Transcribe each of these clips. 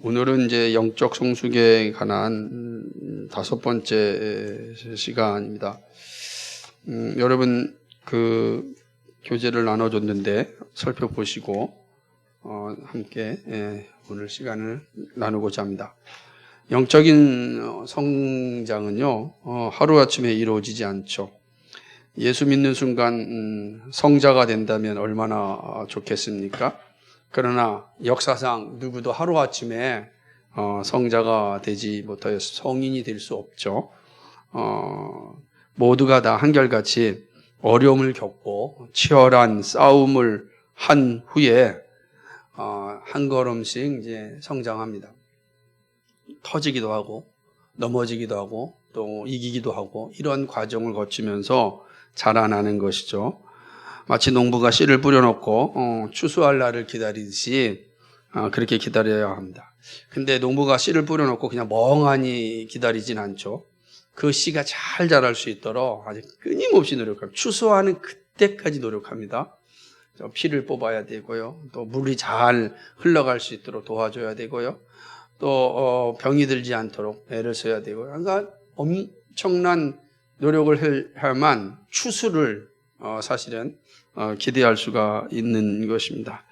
오늘은 이제 영적 성숙에 관한 다섯 번째 시간입니다. 여러분 그 교재를 나눠줬는데 살펴보시고 함께 오늘 시간을 나누고자 합니다. 영적인 성장은요 하루아침에 이루어지지 않죠. 예수 믿는 순간 성자가 된다면 얼마나 좋겠습니까? 그러나 역사상 누구도 하루아침에 성자가 되지 못하여 성인이 될 수 없죠. 모두가 다 한결같이 어려움을 겪고 치열한 싸움을 한 후에 한 걸음씩 이제 성장합니다. 터지기도 하고 넘어지기도 하고 또 이기기도 하고 이런 과정을 거치면서 자라나는 것이죠. 마치 농부가 씨를 뿌려놓고 추수할 날을 기다리듯이 그렇게 기다려야 합니다. 근데 농부가 씨를 뿌려놓고 그냥 멍하니 기다리진 않죠. 그 씨가 잘 자랄 수 있도록 아주 끊임없이 노력합니다. 추수하는 그때까지 노력합니다. 피를 뽑아야 되고요. 또 물이 잘 흘러갈 수 있도록 도와줘야 되고요. 또 병이 들지 않도록 애를 써야 되고요. 그러니까 엄청난 노력을 해야만 추수를 사실은 기대할 수가 있는 것입니다.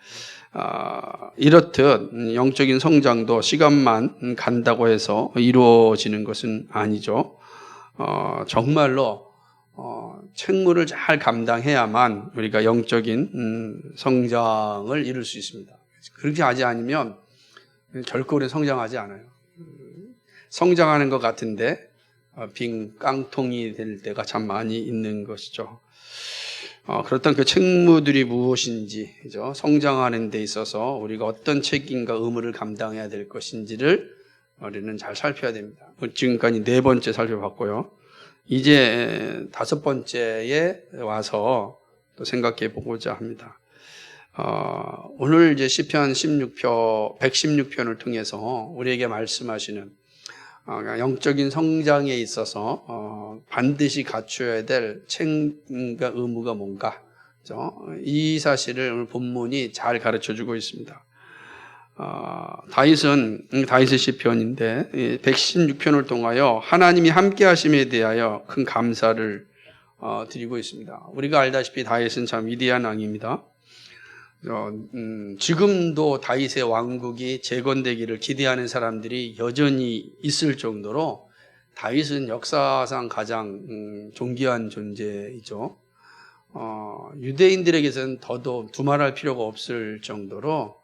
이렇듯 영적인 성장도 시간만 간다고 해서 이루어지는 것은 아니죠. 정말로 책무를 잘 감당해야만 우리가 영적인 성장을 이룰 수 있습니다. 그렇게 하지 않으면 결코 우리는 성장하지 않아요. 성장하는 것 같은데 빈 깡통이 될 때가 참 많이 있는 것이죠. 그렇다면 그 책무들이 무엇인지, 그죠? 성장하는 데 있어서 우리가 어떤 책임과 의무를 감당해야 될 것인지를 우리는 잘 살펴야 됩니다. 지금까지 네 번째 살펴봤고요. 이제 다섯 번째에 와서 또 생각해 보고자 합니다. 오늘 이제 시편 116편을 통해서 우리에게 말씀하시는 영적인 성장에 있어서 반드시 갖춰야 될 책임과 의무가 뭔가, 이 사실을 오늘 본문이 잘 가르쳐주고 있습니다. 다윗의 시편인데 116편을 통하여 하나님이 함께 하심에 대하여 큰 감사를 드리고 있습니다. 우리가 알다시피 다윗은 참 위대한 왕입니다. 지금도 다윗의 왕국이 재건되기를 기대하는 사람들이 여전히 있을 정도로 다윗은 역사상 가장 존귀한 존재이죠. 유대인들에게서는 더더욱 두말할 필요가 없을 정도로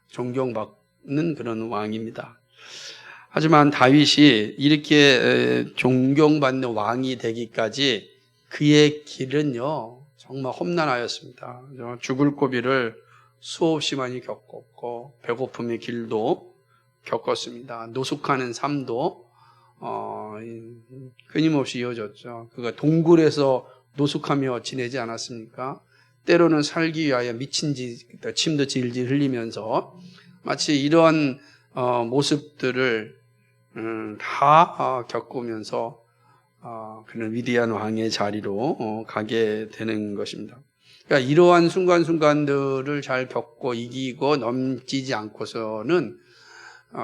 존경받는 그런 왕입니다. 하지만 다윗이 이렇게 존경받는 왕이 되기까지 그의 길은요 정말 험난하였습니다. 죽을 고비를 수없이 많이 겪었고 배고픔의 길도 겪었습니다. 노숙하는 삶도 끊임없이 이어졌죠. 그가 동굴에서 노숙하며 지내지 않았습니까? 때로는 살기 위하여 미친 침도 질질 흘리면서 마치 이러한 모습들을 다 겪으면서 그런 위대한 왕의 자리로 가게 되는 것입니다. 그러니까 이러한 순간순간들을 잘 겪고 이기고 넘치지 않고서는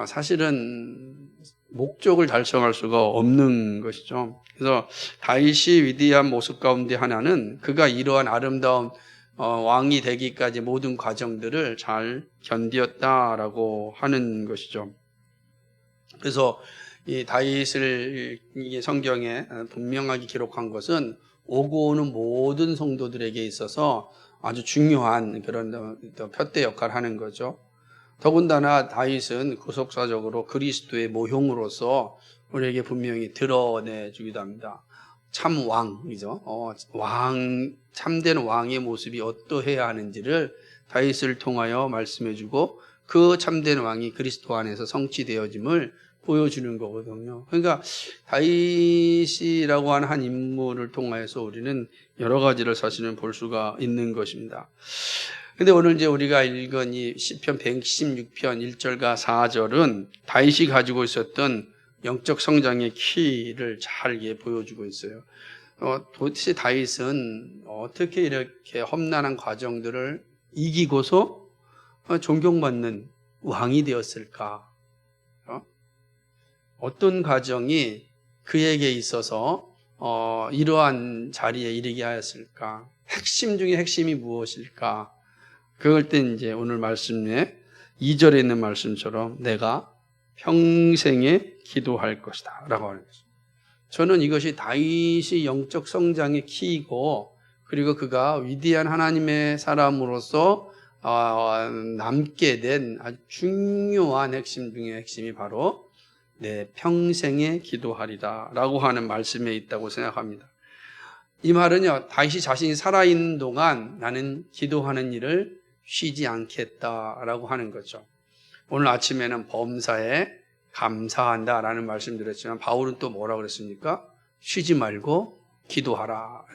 사실은 목적을 달성할 수가 없는 것이죠. 그래서 다윗이 위대한 모습 가운데 하나는 그가 이러한 아름다운 왕이 되기까지 모든 과정들을 잘 견디었다라고 하는 것이죠. 그래서 이 다윗을 성경에 분명하게 기록한 것은 오고 오는 모든 성도들에게 있어서 아주 중요한 그런 푯대 역할을 하는 거죠. 더군다나 다윗은 구속사적으로 그리스도의 모형으로서 우리에게 분명히 드러내주기도 합니다. 참 왕이죠. 참된 왕의 모습이 어떠해야 하는지를 다윗을 통하여 말씀해주고 그 참된 왕이 그리스도 안에서 성취되어짐을 보여주는 거거든요. 그러니까 다윗이라고 하는 한 인물을 통해서 우리는 여러 가지를 사실은 볼 수가 있는 것입니다. 근데 오늘 이제 우리가 읽은 이 시편 116편 1절과 4절은 다윗이 가지고 있었던 영적 성장의 키를 잘 보여주고 있어요. 도대체 다윗은 어떻게 이렇게 험난한 과정들을 이기고서 존경받는 왕이 되었을까? 어떤 과정이 그에게 있어서 이러한 자리에 이르게 하였을까? 핵심 중에 핵심이 무엇일까? 그럴 때 이제 오늘 말씀에 2절에 있는 말씀처럼 내가 평생에 기도할 것이다 라고 하는 거죠. 저는 이것이 다윗이 영적 성장의 키이고, 그리고 그가 위대한 하나님의 사람으로서 남게 된 아주 중요한 핵심 중에 핵심이 바로 내 평생에 기도하리라 라고 하는 말씀에 있다고 생각합니다. 이 말은요, 다윗이 자신이 살아있는 동안 나는 기도하는 일을 쉬지 않겠다라고 하는 거죠. 오늘 아침에는 범사에 감사한다라는 말씀드렸지만 바울은 또 뭐라고 그랬습니까? 쉬지 말고 기도하라.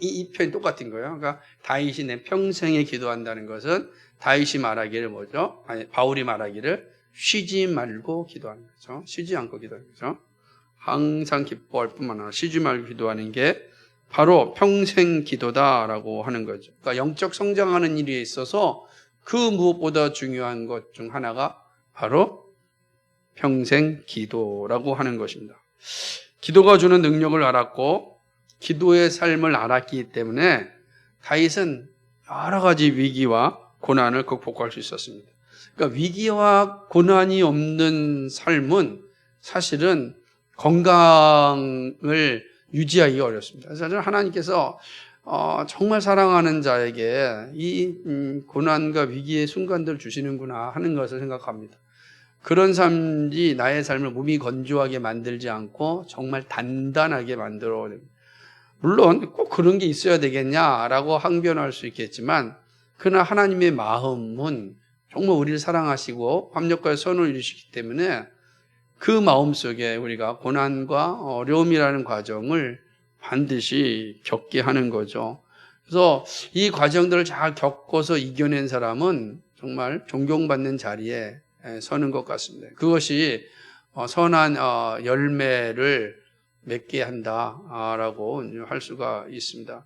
이 표현이 똑같은 거예요. 그러니까 다윗이 내 평생에 기도한다는 것은 다윗이 말하기를 뭐죠? 아니, 바울이 말하기를 쉬지 말고 기도하는 거죠. 쉬지 않고 기도하는 거죠. 항상 기뻐할 뿐만 아니라 쉬지 말고 기도하는 게 바로 평생 기도다라고 하는 거죠. 그러니까 영적 성장하는 일에 있어서 그 무엇보다 중요한 것 중 하나가 바로 평생 기도라고 하는 것입니다. 기도가 주는 능력을 알았고 기도의 삶을 알았기 때문에 다윗은 여러 가지 위기와 고난을 극복할 수 있었습니다. 그러니까 위기와 고난이 없는 삶은 사실은 건강을 유지하기가 어렵습니다. 그래서 하나님께서 정말 사랑하는 자에게 이 고난과 위기의 순간들을 주시는구나 하는 것을 생각합니다. 그런 삶이 나의 삶을 몸이 건조하게 만들지 않고 정말 단단하게 만들어 됩니다. 물론 꼭 그런 게 있어야 되겠냐라고 항변할 수 있겠지만, 그러나 하나님의 마음은 정말 우리를 사랑하시고 합력과 선을 이루시기 때문에 그 마음속에 우리가 고난과 어려움이라는 과정을 반드시 겪게 하는 거죠. 그래서 이 과정들을 잘 겪어서 이겨낸 사람은 정말 존경받는 자리에 서는 것 같습니다. 그것이 선한 열매를 맺게 한다라고 할 수가 있습니다.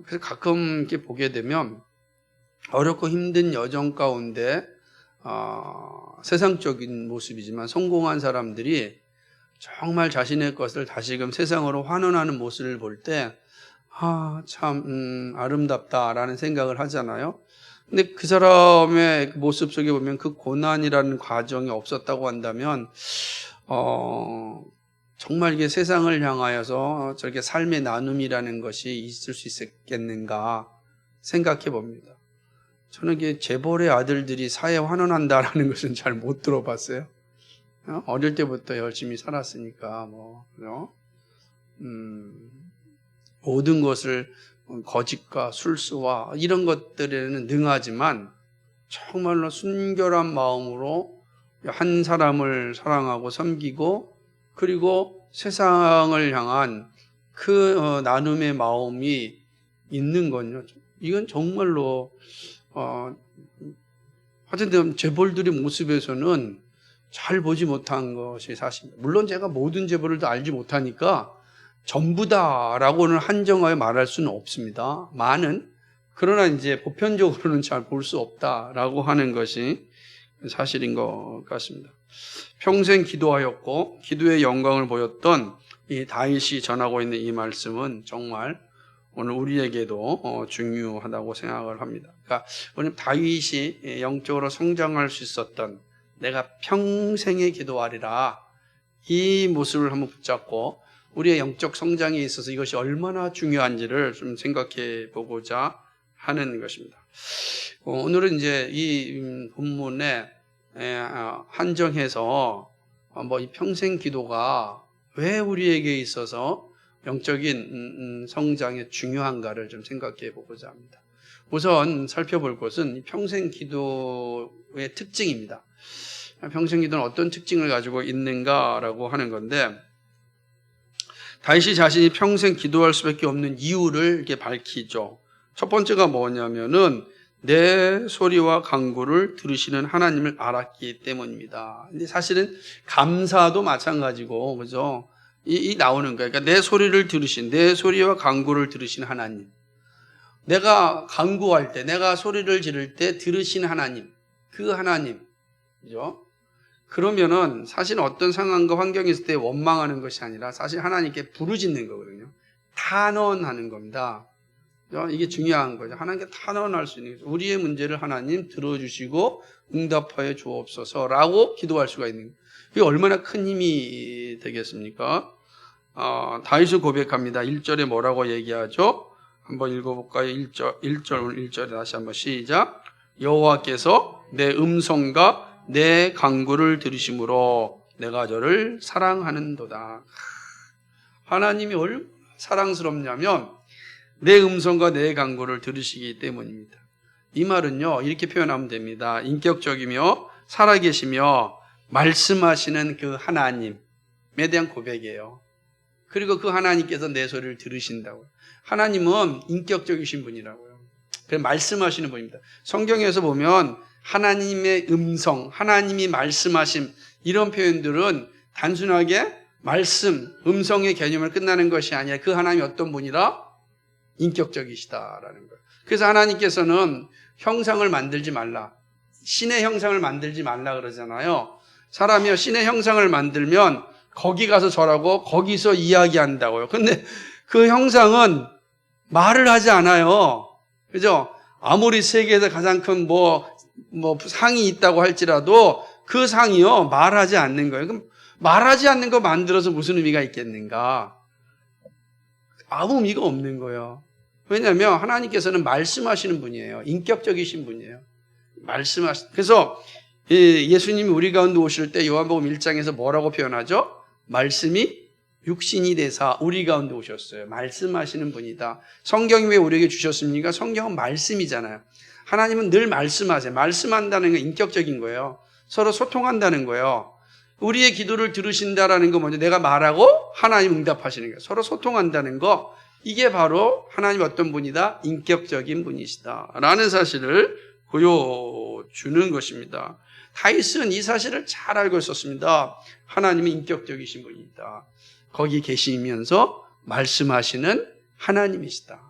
그래서 가끔 이렇게 보게 되면 어렵고 힘든 여정 가운데 세상적인 모습이지만 성공한 사람들이 정말 자신의 것을 다시금 세상으로 환원하는 모습을 볼 때 참 아름답다라는 생각을 하잖아요. 근데 그 사람의 모습 속에 보면 그 고난이라는 과정이 없었다고 한다면 정말 이게 세상을 향하여서 저렇게 삶의 나눔이라는 것이 있을 수 있었겠는가 생각해 봅니다. 저는 이게 재벌의 아들들이 사회 환원한다라는 것은 잘 못 들어봤어요. 어릴 때부터 열심히 살았으니까 모든 것을 거짓과 술수와 이런 것들에는 능하지만 정말로 순결한 마음으로 한 사람을 사랑하고 섬기고 그리고 세상을 향한 그 나눔의 마음이 있는 건요. 이건 정말로 하여튼 재벌들의 모습에서는 잘 보지 못한 것이 사실입니다. 물론 제가 모든 재벌을 다 알지 못하니까 전부다라고는 한정하여 말할 수는 없습니다. 많은, 그러나 이제 보편적으로는 잘 볼 수 없다라고 하는 것이 사실인 것 같습니다. 평생 기도하였고 기도의 영광을 보였던 이 다윗이 전하고 있는 이 말씀은 정말 오늘 우리에게도 중요하다고 생각을 합니다. 그러니까 오늘 다윗이 영적으로 성장할 수 있었던 내가 평생에 기도하리라, 이 모습을 한번 붙잡고 우리의 영적 성장에 있어서 이것이 얼마나 중요한지를 좀 생각해 보고자 하는 것입니다. 오늘은 이제 이 본문에 한정해서 이 평생 기도가 왜 우리에게 있어서 영적인 성장에 중요한가를 좀 생각해 보고자 합니다. 우선 살펴볼 것은 평생 기도의 특징입니다. 평생 기도는 어떤 특징을 가지고 있는가라고 하는 건데, 다윗이 자신이 평생 기도할 수밖에 없는 이유를 이렇게 밝히죠. 첫 번째가 뭐냐면은 내 소리와 간구를 들으시는 하나님을 알았기 때문입니다. 근데 사실은 감사도 마찬가지고, 그죠? 이 나오는 거예요. 그러니까 내 소리를 들으신, 내 소리와 간구를 들으신 하나님. 내가 간구할 때, 내가 소리를 지를 때 들으신 하나님. 그 하나님. 그죠? 그러면은 사실 어떤 상황과 환경이 있을 때 원망하는 것이 아니라 사실 하나님께 부르짖는 거거든요. 탄원하는 겁니다. 이게 중요한 거죠. 하나님께 탄원할 수 있는 거죠. 우리의 문제를 하나님 들어주시고 응답하여 주옵소서라고 기도할 수가 있는 거예요. 그게 얼마나 큰 힘이 되겠습니까? 다윗은 고백합니다. 1절에 뭐라고 얘기하죠? 한번 읽어볼까요? 1절 오늘 1절에 다시 한번 시작. 여호와께서 내 음성과 내 간구를 들으심으로 내가 저를 사랑하는도다. 하나님이 얼마나 사랑스럽냐면 내 음성과 내 간구를 들으시기 때문입니다. 이 말은요, 이렇게 표현하면 됩니다. 인격적이며 살아계시며 말씀하시는 그 하나님에 대한 고백이에요. 그리고 그 하나님께서 내 소리를 들으신다고요. 하나님은 인격적이신 분이라고요. 그래서 말씀하시는 분입니다. 성경에서 보면 하나님의 음성, 하나님이 말씀하심 이런 표현들은 단순하게 말씀, 음성의 개념을 끝나는 것이 아니라 그 하나님이 어떤 분이라? 인격적이시다라는 거예요. 그래서 하나님께서는 형상을 만들지 말라. 신의 형상을 만들지 말라 그러잖아요. 사람이요, 신의 형상을 만들면 거기 가서 절하고 거기서 이야기한다고요. 근데 그 형상은 말을 하지 않아요. 그죠? 아무리 세계에서 가장 큰 상이 있다고 할지라도 그 상이요, 말하지 않는 거예요. 그럼 말하지 않는 거 만들어서 무슨 의미가 있겠는가? 아무 의미가 없는 거예요. 왜냐하면 하나님께서는 말씀하시는 분이에요. 인격적이신 분이에요. 그래서 예수님이 우리 가운데 오실 때 요한복음 1장에서 뭐라고 표현하죠? 말씀이 육신이 되사 우리 가운데 오셨어요. 말씀하시는 분이다. 성경이 왜 우리에게 주셨습니까? 성경은 말씀이잖아요. 하나님은 늘 말씀하세요. 말씀한다는 건 인격적인 거예요. 서로 소통한다는 거예요. 우리의 기도를 들으신다라는 거 먼저 내가 말하고 하나님 응답하시는 거예요. 서로 소통한다는 거, 이게 바로 하나님 어떤 분이다? 인격적인 분이시다 라는 사실을 보여주는 것입니다. 다윗은 이 사실을 잘 알고 있었습니다. 하나님은 인격적이신 분이다. 거기 계시면서 말씀하시는 하나님이시다.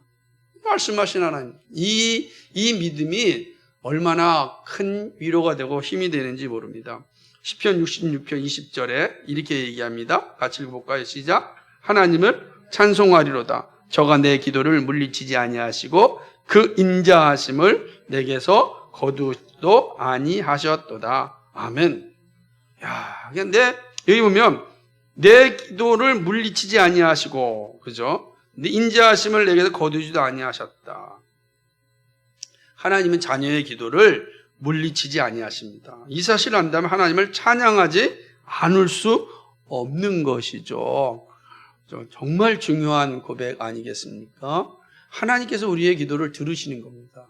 말씀하신 하나님. 이 믿음이 얼마나 큰 위로가 되고 힘이 되는지 모릅니다. 시편 66편 20절에 이렇게 얘기합니다. 같이 읽어볼까요? 시작. 하나님을 찬송하리로다. 저가 내 기도를 물리치지 아니하시고 그 인자하심을 내게서 거두지도 아니하셨도다. 아멘. 야, 근데 여기 보면 내 기도를 물리치지 아니하시고, 그죠? 내 인자하심을 내게서 거두지도 아니하셨다. 하나님은 자녀의 기도를 물리치지 아니하십니다. 이 사실을 안다면 하나님을 찬양하지 않을 수 없는 것이죠. 정말 중요한 고백 아니겠습니까? 하나님께서 우리의 기도를 들으시는 겁니다.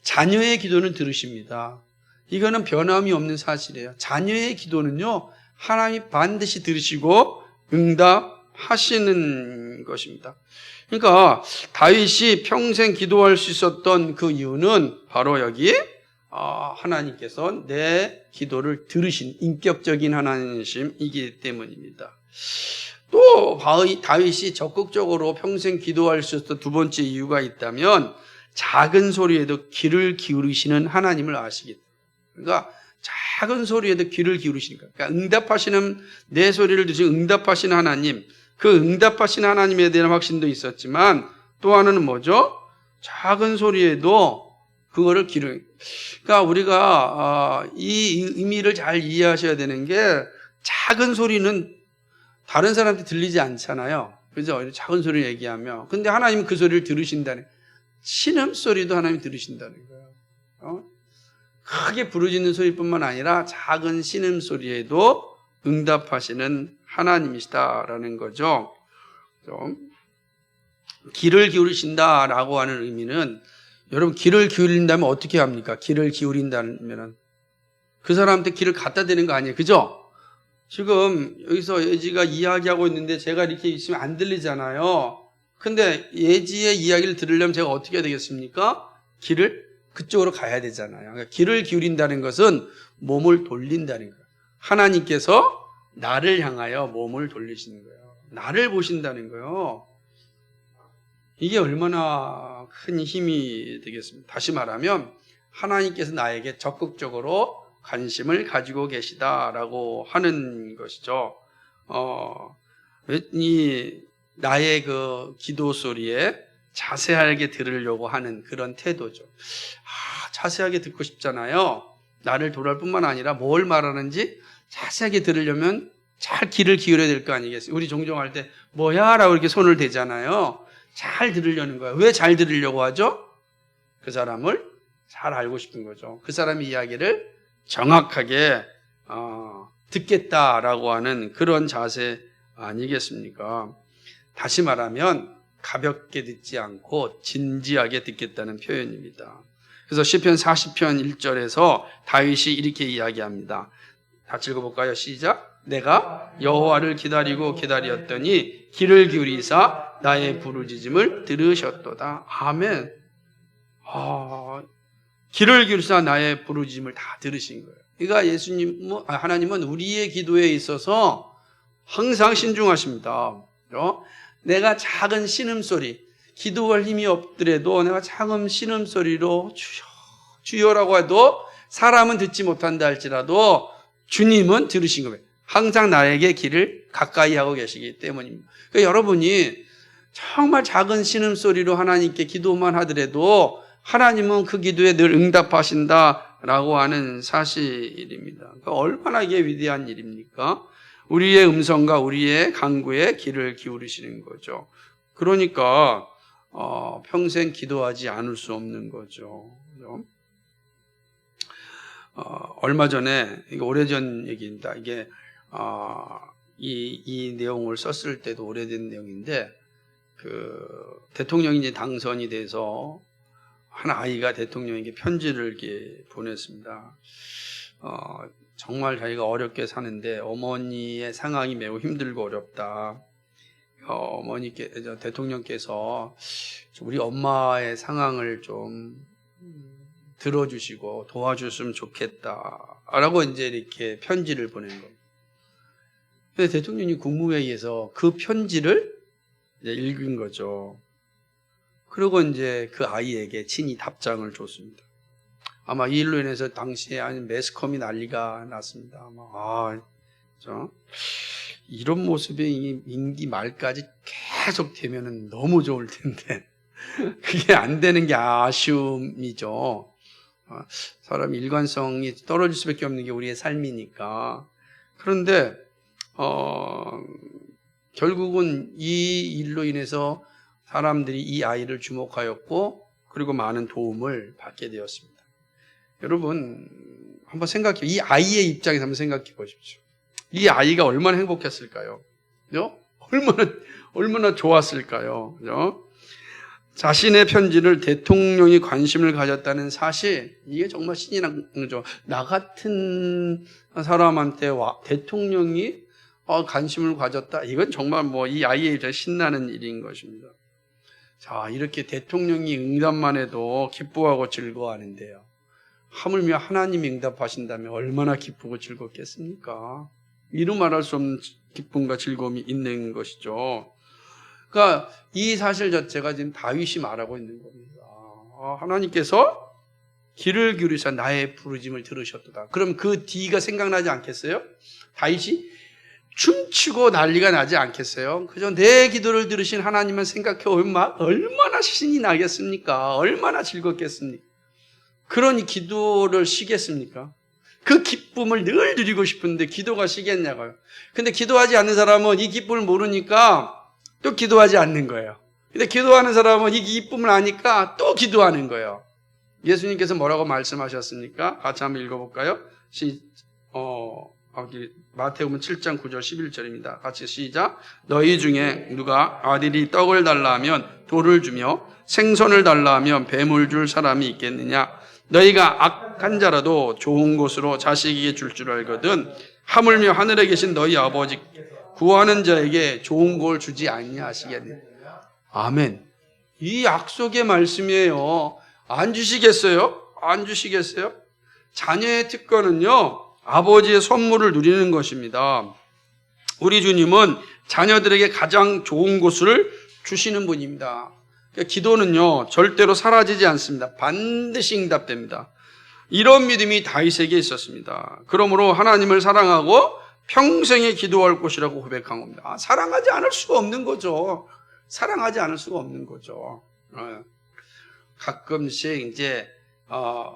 자녀의 기도는 들으십니다. 이거는 변함이 없는 사실이에요. 자녀의 기도는요, 하나님이 반드시 들으시고 응답하시는 것입니다. 그러니까 다윗이 평생 기도할 수 있었던 그 이유는 바로 여기 하나님께서 내 기도를 들으신 인격적인 하나님이시기 때문입니다. 또 다윗이 적극적으로 평생 기도할 수 있었던 두 번째 이유가 있다면 작은 소리에도 귀를 기울이시는 하나님을 아시기 때문에. 그러니까 작은 소리에도 귀를 기울이시니까. 그러니까 응답하시는, 내 소리를 들으시고 응답하시는 하나님, 그 응답하시는 하나님에 대한 확신도 있었지만 또 하나는 뭐죠? 작은 소리에도 그거를 그러니까 우리가 이 의미를 잘 이해하셔야 되는 게, 작은 소리는 다른 사람한테 들리지 않잖아요. 그죠? 작은 소리를 얘기하며. 근데 하나님은 그 소리를 들으신다는, 신음소리도 하나님이 들으신다는 거예요. 크게 부르짖는 소리뿐만 아니라 작은 신음소리에도 응답하시는 하나님이시다라는 거죠. 귀를 기울이신다라고 하는 의미는, 여러분, 귀를 기울인다면 어떻게 합니까? 귀를 기울인다면 그 사람한테 귀를 갖다 대는 거 아니에요. 그죠? 지금 여기서 예지가 이야기하고 있는데 제가 이렇게 있으면 안 들리잖아요. 근데 예지의 이야기를 들으려면 제가 어떻게 해야 되겠습니까? 귀를 그쪽으로 가야 되잖아요. 그러니까 귀를 기울인다는 것은 몸을 돌린다는 거예요. 하나님께서 나를 향하여 몸을 돌리시는 거예요. 나를 보신다는 거예요. 이게 얼마나 큰 힘이 되겠습니까? 다시 말하면 하나님께서 나에게 적극적으로 관심을 가지고 계시다라고 하는 것이죠. 이 나의 그 기도 소리에 자세하게 들으려고 하는 그런 태도죠. 자세하게 듣고 싶잖아요. 나를 돌아올 뿐만 아니라 뭘 말하는지 자세하게 들으려면 잘 귀를 기울여야 될 거 아니겠어요? 우리 종종 할 때 뭐야? 라고 이렇게 손을 대잖아요. 잘 들으려는 거예요. 왜 잘 들으려고 하죠? 그 사람을 잘 알고 싶은 거죠. 그 사람의 이야기를 정확하게 듣겠다라고 하는 그런 자세 아니겠습니까? 다시 말하면 가볍게 듣지 않고 진지하게 듣겠다는 표현입니다. 그래서 시편 40편 1절에서 다윗이 이렇게 이야기합니다. 같이 읽어볼까요? 시작. 내가 여호와를 기다리고 기다렸더니 귀를 기울이사 나의 부르짖음을 들으셨도다. 아멘. 귀를 기울이사 나의 부르짖음을 다 들으신 거예요. 그러니까 하나님은 우리의 기도에 있어서 항상 신중하십니다. 내가 작은 신음소리, 기도할 힘이 없더라도 내가 작은 신음소리로 주여, 주여라고 해도 사람은 듣지 못한다 할지라도 주님은 들으신 거예요. 항상 나에게 귀를 가까이 하고 계시기 때문입니다. 그러니까 여러분이 정말 작은 신음소리로 하나님께 기도만 하더라도 하나님은 그 기도에 늘 응답하신다라고 하는 사실입니다. 그러니까 얼마나 이게 위대한 일입니까? 우리의 음성과 우리의 간구에 귀를 기울이시는 거죠. 그러니까 평생 기도하지 않을 수 없는 거죠. 얼마 전에, 이게 오래전 얘기입니다. 이게 이 내용을 썼을 때도 오래된 내용인데, 대통령이 이제 당선이 돼서 한 아이가 대통령에게 편지를 이렇게 보냈습니다. 정말 자기가 어렵게 사는데 어머니의 상황이 매우 힘들고 어렵다. 대통령께서 우리 엄마의 상황을 좀 들어주시고 도와주셨으면 좋겠다라고 이제 이렇게 편지를 보낸 겁니다. 근데 대통령이 국무회의에서 그 편지를 이제 읽은 거죠. 그리고 이제 그 아이에게 친히 답장을 줬습니다. 아마 이 일로 인해서 당시에 매스컴이 난리가 났습니다. 이런 모습이 임기 말까지 계속 되면은 너무 좋을 텐데 그게 안 되는 게 아쉬움이죠. 사람 일관성이 떨어질 수밖에 없는 게 우리의 삶이니까. 그런데 결국은 이 일로 인해서 사람들이 이 아이를 주목하였고 그리고 많은 도움을 받게 되었습니다. 여러분 한번 생각해요. 이 아이의 입장에서 한번 생각해 보십시오. 이 아이가 얼마나 행복했을까요? 얼마나 좋았을까요? 자신의 편지를 대통령이 관심을 가졌다는 사실, 이게 정말 신이 난 거죠. 나 같은 사람한테 대통령이 관심을 가졌다. 이건 정말 이 아이의 입장에 신나는 일인 것입니다. 자, 이렇게 대통령이 응답만 해도 기뻐하고 즐거워하는데요. 하물며 하나님이 응답하신다면 얼마나 기쁘고 즐겁겠습니까? 이루 말할 수 없는 기쁨과 즐거움이 있는 것이죠. 그러니까 이 사실 자체가 지금 다윗이 말하고 있는 겁니다. 하나님께서 귀를 기울이사 나의 부르짖음을 들으셨도다. 그럼 그 뒤가 생각나지 않겠어요? 다윗이 춤추고 난리가 나지 않겠어요? 그저 내 기도를 들으신 하나님을 생각해 얼마나 신이 나겠습니까? 얼마나 즐겁겠습니까? 그러니 기도를 쉬겠습니까? 그 기쁨을 늘 누리고 싶은데 기도가 쉬겠냐고요. 근데 기도하지 않는 사람은 이 기쁨을 모르니까 또 기도하지 않는 거예요. 근데 기도하는 사람은 이 기쁨을 아니까 또 기도하는 거예요. 예수님께서 뭐라고 말씀하셨습니까? 같이 한번 읽어볼까요? 마태복음 7장 9절 11절입니다. 같이 시작. 너희 중에 누가 아들이 떡을 달라 하면 돌을 주며 생선을 달라 하면 뱀을 줄 사람이 있겠느냐? 너희가 악한 자라도 좋은 곳으로 자식에게 줄 줄 알거든 하물며 하늘에 계신 너희 아버지 구하는 자에게 좋은 걸 주지 아니하시겠느냐? 아멘. 이 약속의 말씀이에요. 안 주시겠어요? 안 주시겠어요? 자녀의 특권은요, 아버지의 선물을 누리는 것입니다. 우리 주님은 자녀들에게 가장 좋은 것을 주시는 분입니다. 그러니까 기도는요, 절대로 사라지지 않습니다. 반드시 응답됩니다. 이런 믿음이 다윗에게 있었습니다. 그러므로 하나님을 사랑하고 평생에 기도할 곳이라고 고백한 겁니다. 사랑하지 않을 수가 없는 거죠. 사랑하지 않을 수가 없는 거죠. 가끔씩 이제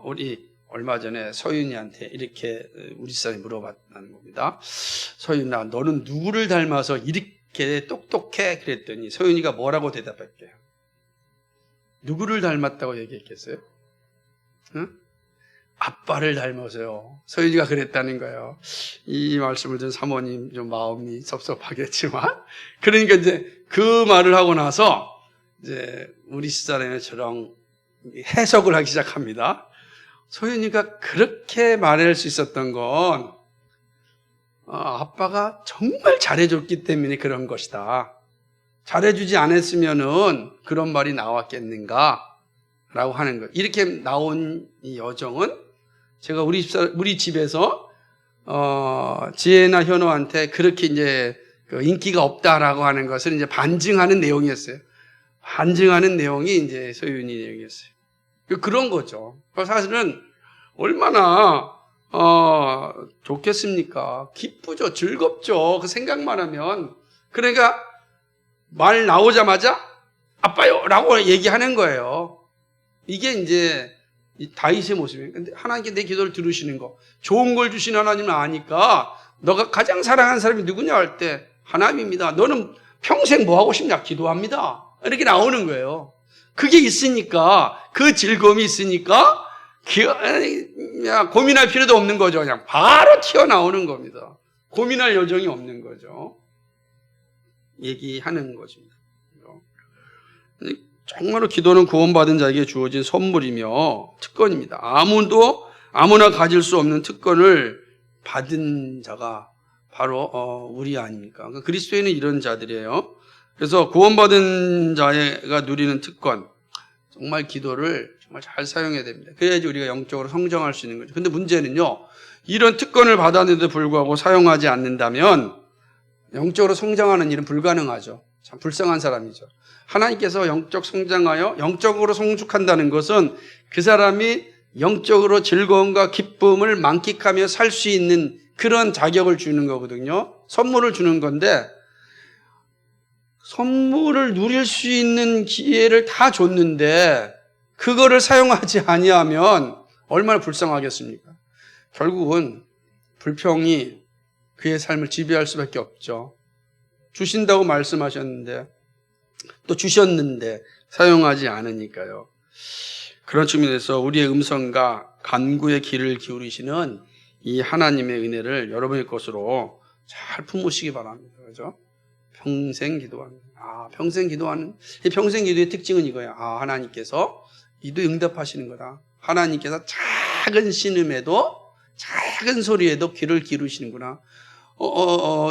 우리 얼마 전에 서윤이한테 이렇게 우리 사람이 물어봤다는 겁니다. 서윤아, 너는 누구를 닮아서 이렇게 똑똑해? 그랬더니 서윤이가 뭐라고 대답할게요? 누구를 닮았다고 얘기했겠어요? 응? 아빠를 닮아서요. 서윤이가 그랬다는 거예요. 이 말씀을 듣는 사모님 좀 마음이 섭섭하겠지만, 그러니까 이제 그 말을 하고 나서 이제 우리 집사람처럼 해석을 하기 시작합니다. 서윤이가 그렇게 말할 수 있었던 건 아빠가 정말 잘해줬기 때문에 그런 것이다. 잘해주지 않았으면은 그런 말이 나왔겠는가? 라고 하는 거예요. 이렇게 나온 이 여정은 제가 우리 집에서 지혜나 현호한테 그렇게 이제 그 인기가 없다라고 하는 것을 이제 반증하는 내용이었어요. 반증하는 내용이 이제 서윤이 내용이었어요. 그런 거죠. 사실은 얼마나 좋겠습니까? 기쁘죠, 즐겁죠. 그 생각만 하면. 그러니까 말 나오자마자 아빠요라고 얘기하는 거예요. 이게 이제 다윗의 모습이에요. 근데 하나님께 내 기도를 들으시는 거, 좋은 걸 주신 하나님을 아니까 너가 가장 사랑하는 사람이 누구냐 할 때 하나님입니다. 너는 평생 뭐 하고 싶냐? 기도합니다. 이렇게 나오는 거예요. 그게 있으니까, 그 즐거움이 있으니까 고민할 필요도 없는 거죠. 그냥 바로 튀어나오는 겁니다. 고민할 여정이 없는 거죠. 얘기하는 것입니다. 정말로 기도는 구원받은 자에게 주어진 선물이며 특권입니다. 아무나 가질 수 없는 특권을 받은 자가 바로 우리 아닙니까? 그러니까 그리스도인은 이런 자들이에요. 그래서 구원받은 자가 누리는 특권, 정말 기도를 정말 잘 사용해야 됩니다. 그래야지 우리가 영적으로 성장할 수 있는 거죠. 근데 문제는요, 이런 특권을 받았는데도 불구하고 사용하지 않는다면 영적으로 성장하는 일은 불가능하죠. 참 불쌍한 사람이죠. 하나님께서 영적 성장하여 영적으로 성숙한다는 것은 그 사람이 영적으로 즐거움과 기쁨을 만끽하며 살 수 있는 그런 자격을 주는 거거든요. 선물을 주는 건데, 선물을 누릴 수 있는 기회를 다 줬는데 그거를 사용하지 아니하면 얼마나 불쌍하겠습니까? 결국은 불평이 그의 삶을 지배할 수밖에 없죠. 주신다고 말씀하셨는데, 또 주셨는데 사용하지 않으니까요. 그런 측면에서 우리의 음성과 간구의 귀를 기울이시는 이 하나님의 은혜를 여러분의 것으로 잘 품으시기 바랍니다. 그죠? 평생 기도하는. 평생 기도하는. 이 평생 기도의 특징은 이거야. 하나님께서 기도에 응답하시는 거다. 하나님께서 작은 신음에도, 작은 소리에도 귀를 기울이시는구나.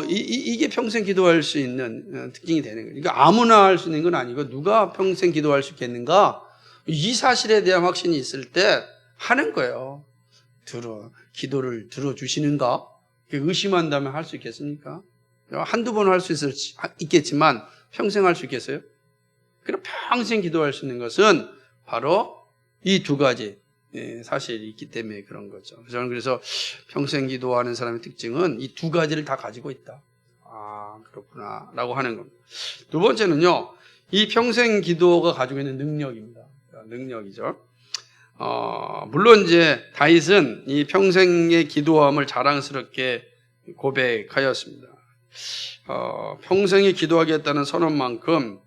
이게 평생 기도할 수 있는 특징이 되는 거예요. 그러니까 아무나 할 수 있는 건 아니고 누가 평생 기도할 수 있겠는가? 이 사실에 대한 확신이 있을 때 하는 거예요. 기도를 들어주시는가? 의심한다면 할 수 있겠습니까? 한두 번 할 수 있겠지만 평생 할 수 있겠어요? 그럼 평생 기도할 수 있는 것은 바로 이 두 가지 사실이 있기 때문에 그런 거죠. 저는 그래서 평생 기도하는 사람의 특징은 이 두 가지를 다 가지고 있다. 그렇구나 라고 하는 겁니다. 두 번째는요, 이 평생 기도가 가지고 있는 능력입니다. 능력이죠. 물론 이제 다윗은 이 평생의 기도함을 자랑스럽게 고백하였습니다. 평생에 기도하겠다는 선언만큼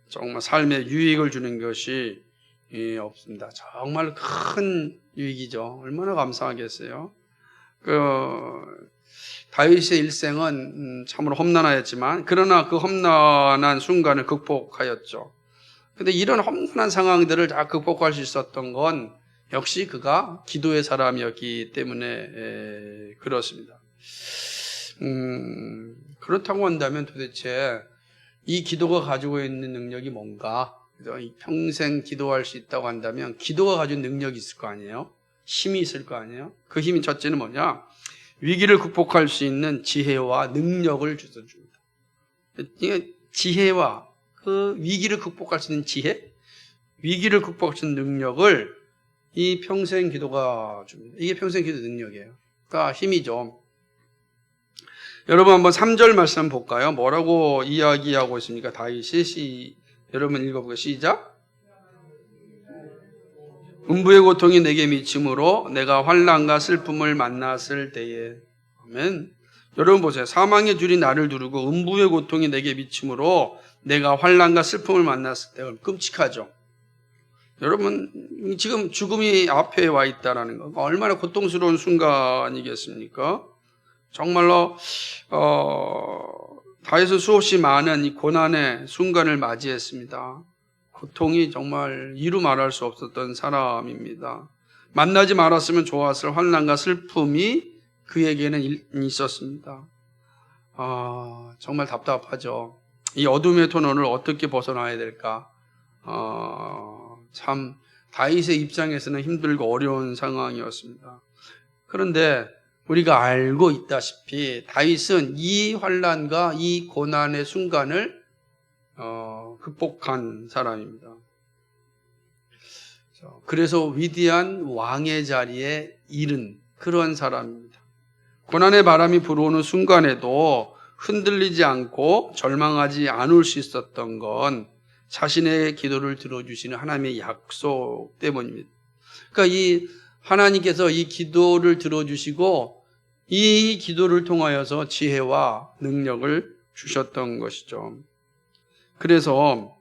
정말 삶에 유익을 주는 것이 없습니다. 정말 큰 유익이죠. 얼마나 감사하겠어요. 다윗의 일생은 참으로 험난하였지만, 그러나 그 험난한 순간을 극복하였죠. 근데 이런 험난한 상황들을 다 극복할 수 있었던 건 역시 그가 기도의 사람이었기 때문에 그렇습니다. 그렇다고 한다면 도대체 이 기도가 가지고 있는 능력이 뭔가? 평생 기도할 수 있다고 한다면 기도가 가지고 있는 능력이 있을 거 아니에요? 힘이 있을 거 아니에요? 그 힘이 첫째는 뭐냐? 위기를 극복할 수 있는 지혜와 능력을 주어줍니다. 이게 지혜와 그 위기를 극복할 수 있는 지혜, 위기를 극복할 수 있는 능력을 이 평생 기도가 줍니다. 이게 평생 기도 능력이에요. 그러니까 힘이죠. 여러분 한번 3절 말씀 볼까요? 뭐라고 이야기하고 있습니까? 다윗이 여러분 읽어보고 시작. 음부의 고통이 내게 미침으로 내가 환난과 슬픔을 만났을 때에. 아멘. 여러분 보세요. 사망의 줄이 나를 두르고 음부의 고통이 내게 미침으로 내가 환난과 슬픔을 만났을 때. 끔찍하죠. 여러분 지금 죽음이 앞에 와 있다는 거 얼마나 고통스러운 순간이겠습니까? 정말로 다윗은 수없이 많은 이 고난의 순간을 맞이했습니다. 고통이 정말 이루 말할 수 없었던 사람입니다. 만나지 말았으면 좋았을 환난과 슬픔이 그에게는 있었습니다. 정말 답답하죠. 이 어둠의 터널을 어떻게 벗어나야 될까? 참 다윗의 입장에서는 힘들고 어려운 상황이었습니다. 그런데 우리가 알고 있다시피 다윗은 이 환난과 이 고난의 순간을 극복한 사람입니다. 그래서 위대한 왕의 자리에 이른 그런 사람입니다. 고난의 바람이 불어오는 순간에도 흔들리지 않고 절망하지 않을 수 있었던 건 자신의 기도를 들어주시는 하나님의 약속 때문입니다. 그러니까 이 하나님께서 이 기도를 들어주시고 이 기도를 통하여서 지혜와 능력을 주셨던 것이죠. 그래서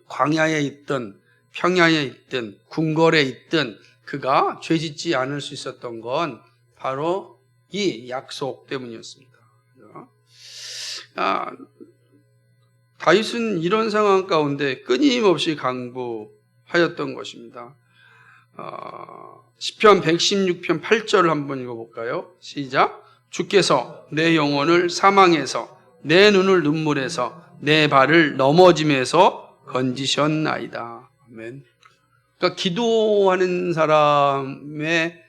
광야에 있든 평야에 있든 궁궐에 있든 그가 죄짓지 않을 수 있었던 건 바로 이 약속 때문이었습니다. 다윗은 이런 상황 가운데 끊임없이 강구하였던 것입니다. 시편 116편 8절을 한번 읽어볼까요? 시작. 주께서 내 영혼을 사망에서 내 눈을 눈물에서 내 발을 넘어짐에서 건지셨나이다. 아멘. 그러니까 기도하는 사람의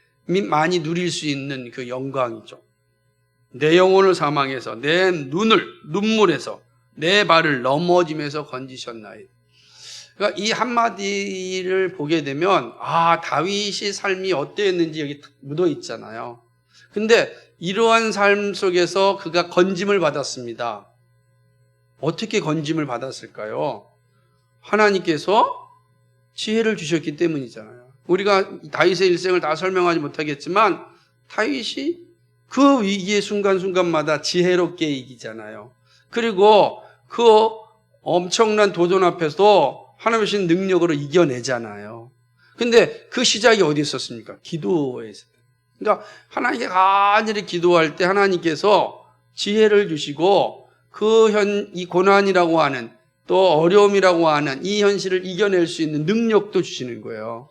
많이 누릴 수 있는 그 영광이죠. 내 영혼을 사망에서 내 눈을 눈물에서 내 발을 넘어짐에서 건지셨나이다. 그러니까 이 한마디를 보게 되면 다윗의 삶이 어땠는지 여기 묻어 있잖아요. 근데 이러한 삶 속에서 그가 건짐을 받았습니다. 어떻게 건짐을 받았을까요? 하나님께서 지혜를 주셨기 때문이잖아요. 우리가 다윗의 일생을 다 설명하지 못하겠지만 다윗이 그 위기의 순간순간마다 지혜롭게 이기잖아요. 그리고 그 엄청난 도전 앞에서 하나님의 주신 능력으로 이겨내잖아요. 근데 그 시작이 어디 있었습니까? 기도에 있었어요. 그러니까 하나님께 간절히 기도할 때 하나님께서 지혜를 주시고 이 고난이라고 하는 또 어려움이라고 하는 이 현실을 이겨낼 수 있는 능력도 주시는 거예요.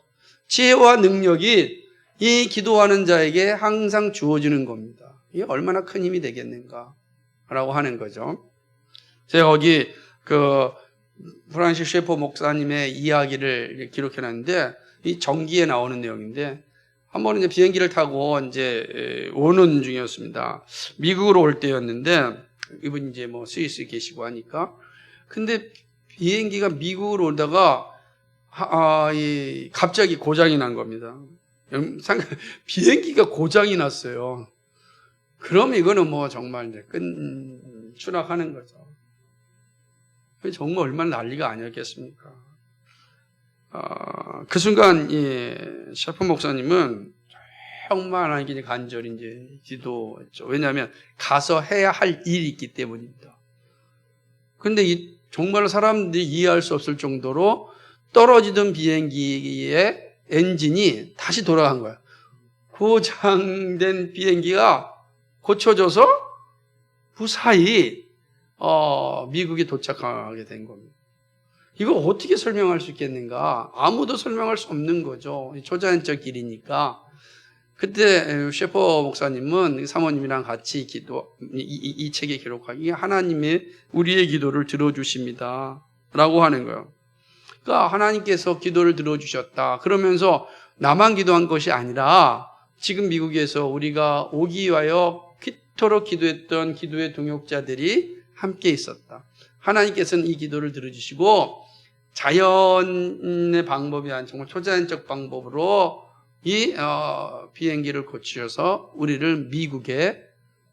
지혜와 능력이 이 기도하는 자에게 항상 주어지는 겁니다. 이게 얼마나 큰 힘이 되겠는가라고 하는 거죠. 제가 거기 프란시스 셰퍼 목사님의 이야기를 기록해놨는데 이 전기에 나오는 내용인데 한 번은 이제 비행기를 타고 이제 오는 중이었습니다. 미국으로 올 때였는데 이분 이제 뭐 스위스에 계시고 하니까 근데 비행기가 미국으로 오다가 갑자기 고장이 난 겁니다. 비행기가 고장이 났어요. 그럼 이거는 뭐 정말 이제 추락하는 거죠. 정말 얼마나 난리가 아니었겠습니까? 그 순간 셰퍼 목사님은 정말 하나님께 간절히 이제 기도했죠. 왜냐하면 가서 해야 할 일이 있기 때문입니다. 그런데 정말 사람들이 이해할 수 없을 정도로 떨어지던 비행기의 엔진이 다시 돌아간 거예요. 고장된 비행기가 고쳐져서 무사히 미국에 도착하게 된 겁니다. 이거 어떻게 설명할 수 있겠는가? 아무도 설명할 수 없는 거죠. 초자연적 일이니까. 그때 셰퍼 목사님은 사모님이랑 같이 이 책에 기록하기 하나님의 우리의 기도를 들어주십니다 라고 하는 거예요. 그러니까 하나님께서 기도를 들어주셨다. 그러면서 나만 기도한 것이 아니라 지금 미국에서 우리가 오기 위하여 그토록 기도했던 기도의 동역자들이 함께 있었다. 하나님께서는 이 기도를 들어주시고 자연의 방법이 아닌 정말 초자연적 방법으로 이 비행기를 고치셔서 우리를 미국에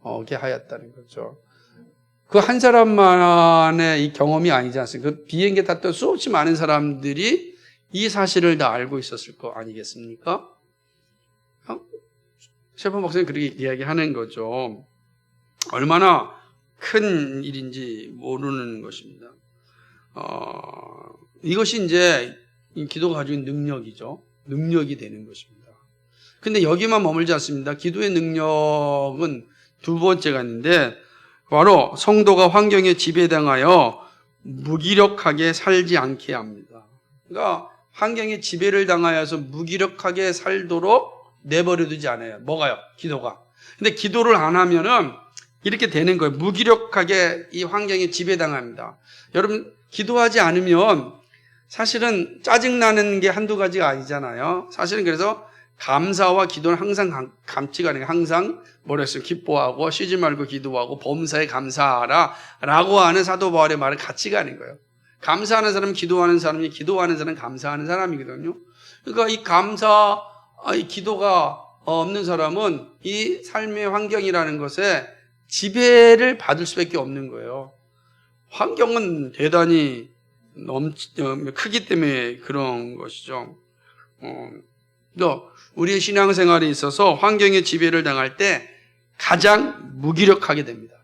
오게 하였다는 거죠. 그 한 사람만의 이 경험이 아니지 않습니까? 그 비행기에 탔던 수없이 많은 사람들이 이 사실을 다 알고 있었을 거 아니겠습니까? 셰퍼 목사님 그렇게 이야기하는 거죠. 얼마나 큰 일인지 모르는 것입니다. 이것이 이제 기도가 가지고 있는 능력이죠. 능력이 되는 것입니다. 근데 여기만 머물지 않습니다. 기도의 능력은 두 번째가 있는데 바로 성도가 환경에 지배당하여 무기력하게 살지 않게 합니다. 그러니까 환경에 지배를 당하여서 무기력하게 살도록 내버려두지 않아요. 뭐가요? 기도가. 근데 기도를 안 하면은 이렇게 되는 거예요. 무기력하게 이 환경에 지배당합니다. 여러분, 기도하지 않으면 사실은 짜증나는 게 한두 가지가 아니잖아요. 사실은 그래서 감사와 기도는 항상 같이 가는 거예요. 항상 뭐랬어요? 기뻐하고 쉬지 말고 기도하고 범사에 감사하라 라고 하는 사도 바울의 말을 같이 가는 거예요. 감사하는 사람은 기도하는 사람이, 기도하는 사람은 감사하는 사람이거든요. 그러니까 이 기도가 없는 사람은 이 삶의 환경이라는 것에 지배를 받을 수밖에 없는 거예요. 환경은 대단히 크기 때문에 그런 것이죠. 또 우리의 신앙생활에 있어서 환경의 지배를 당할 때 가장 무기력하게 됩니다.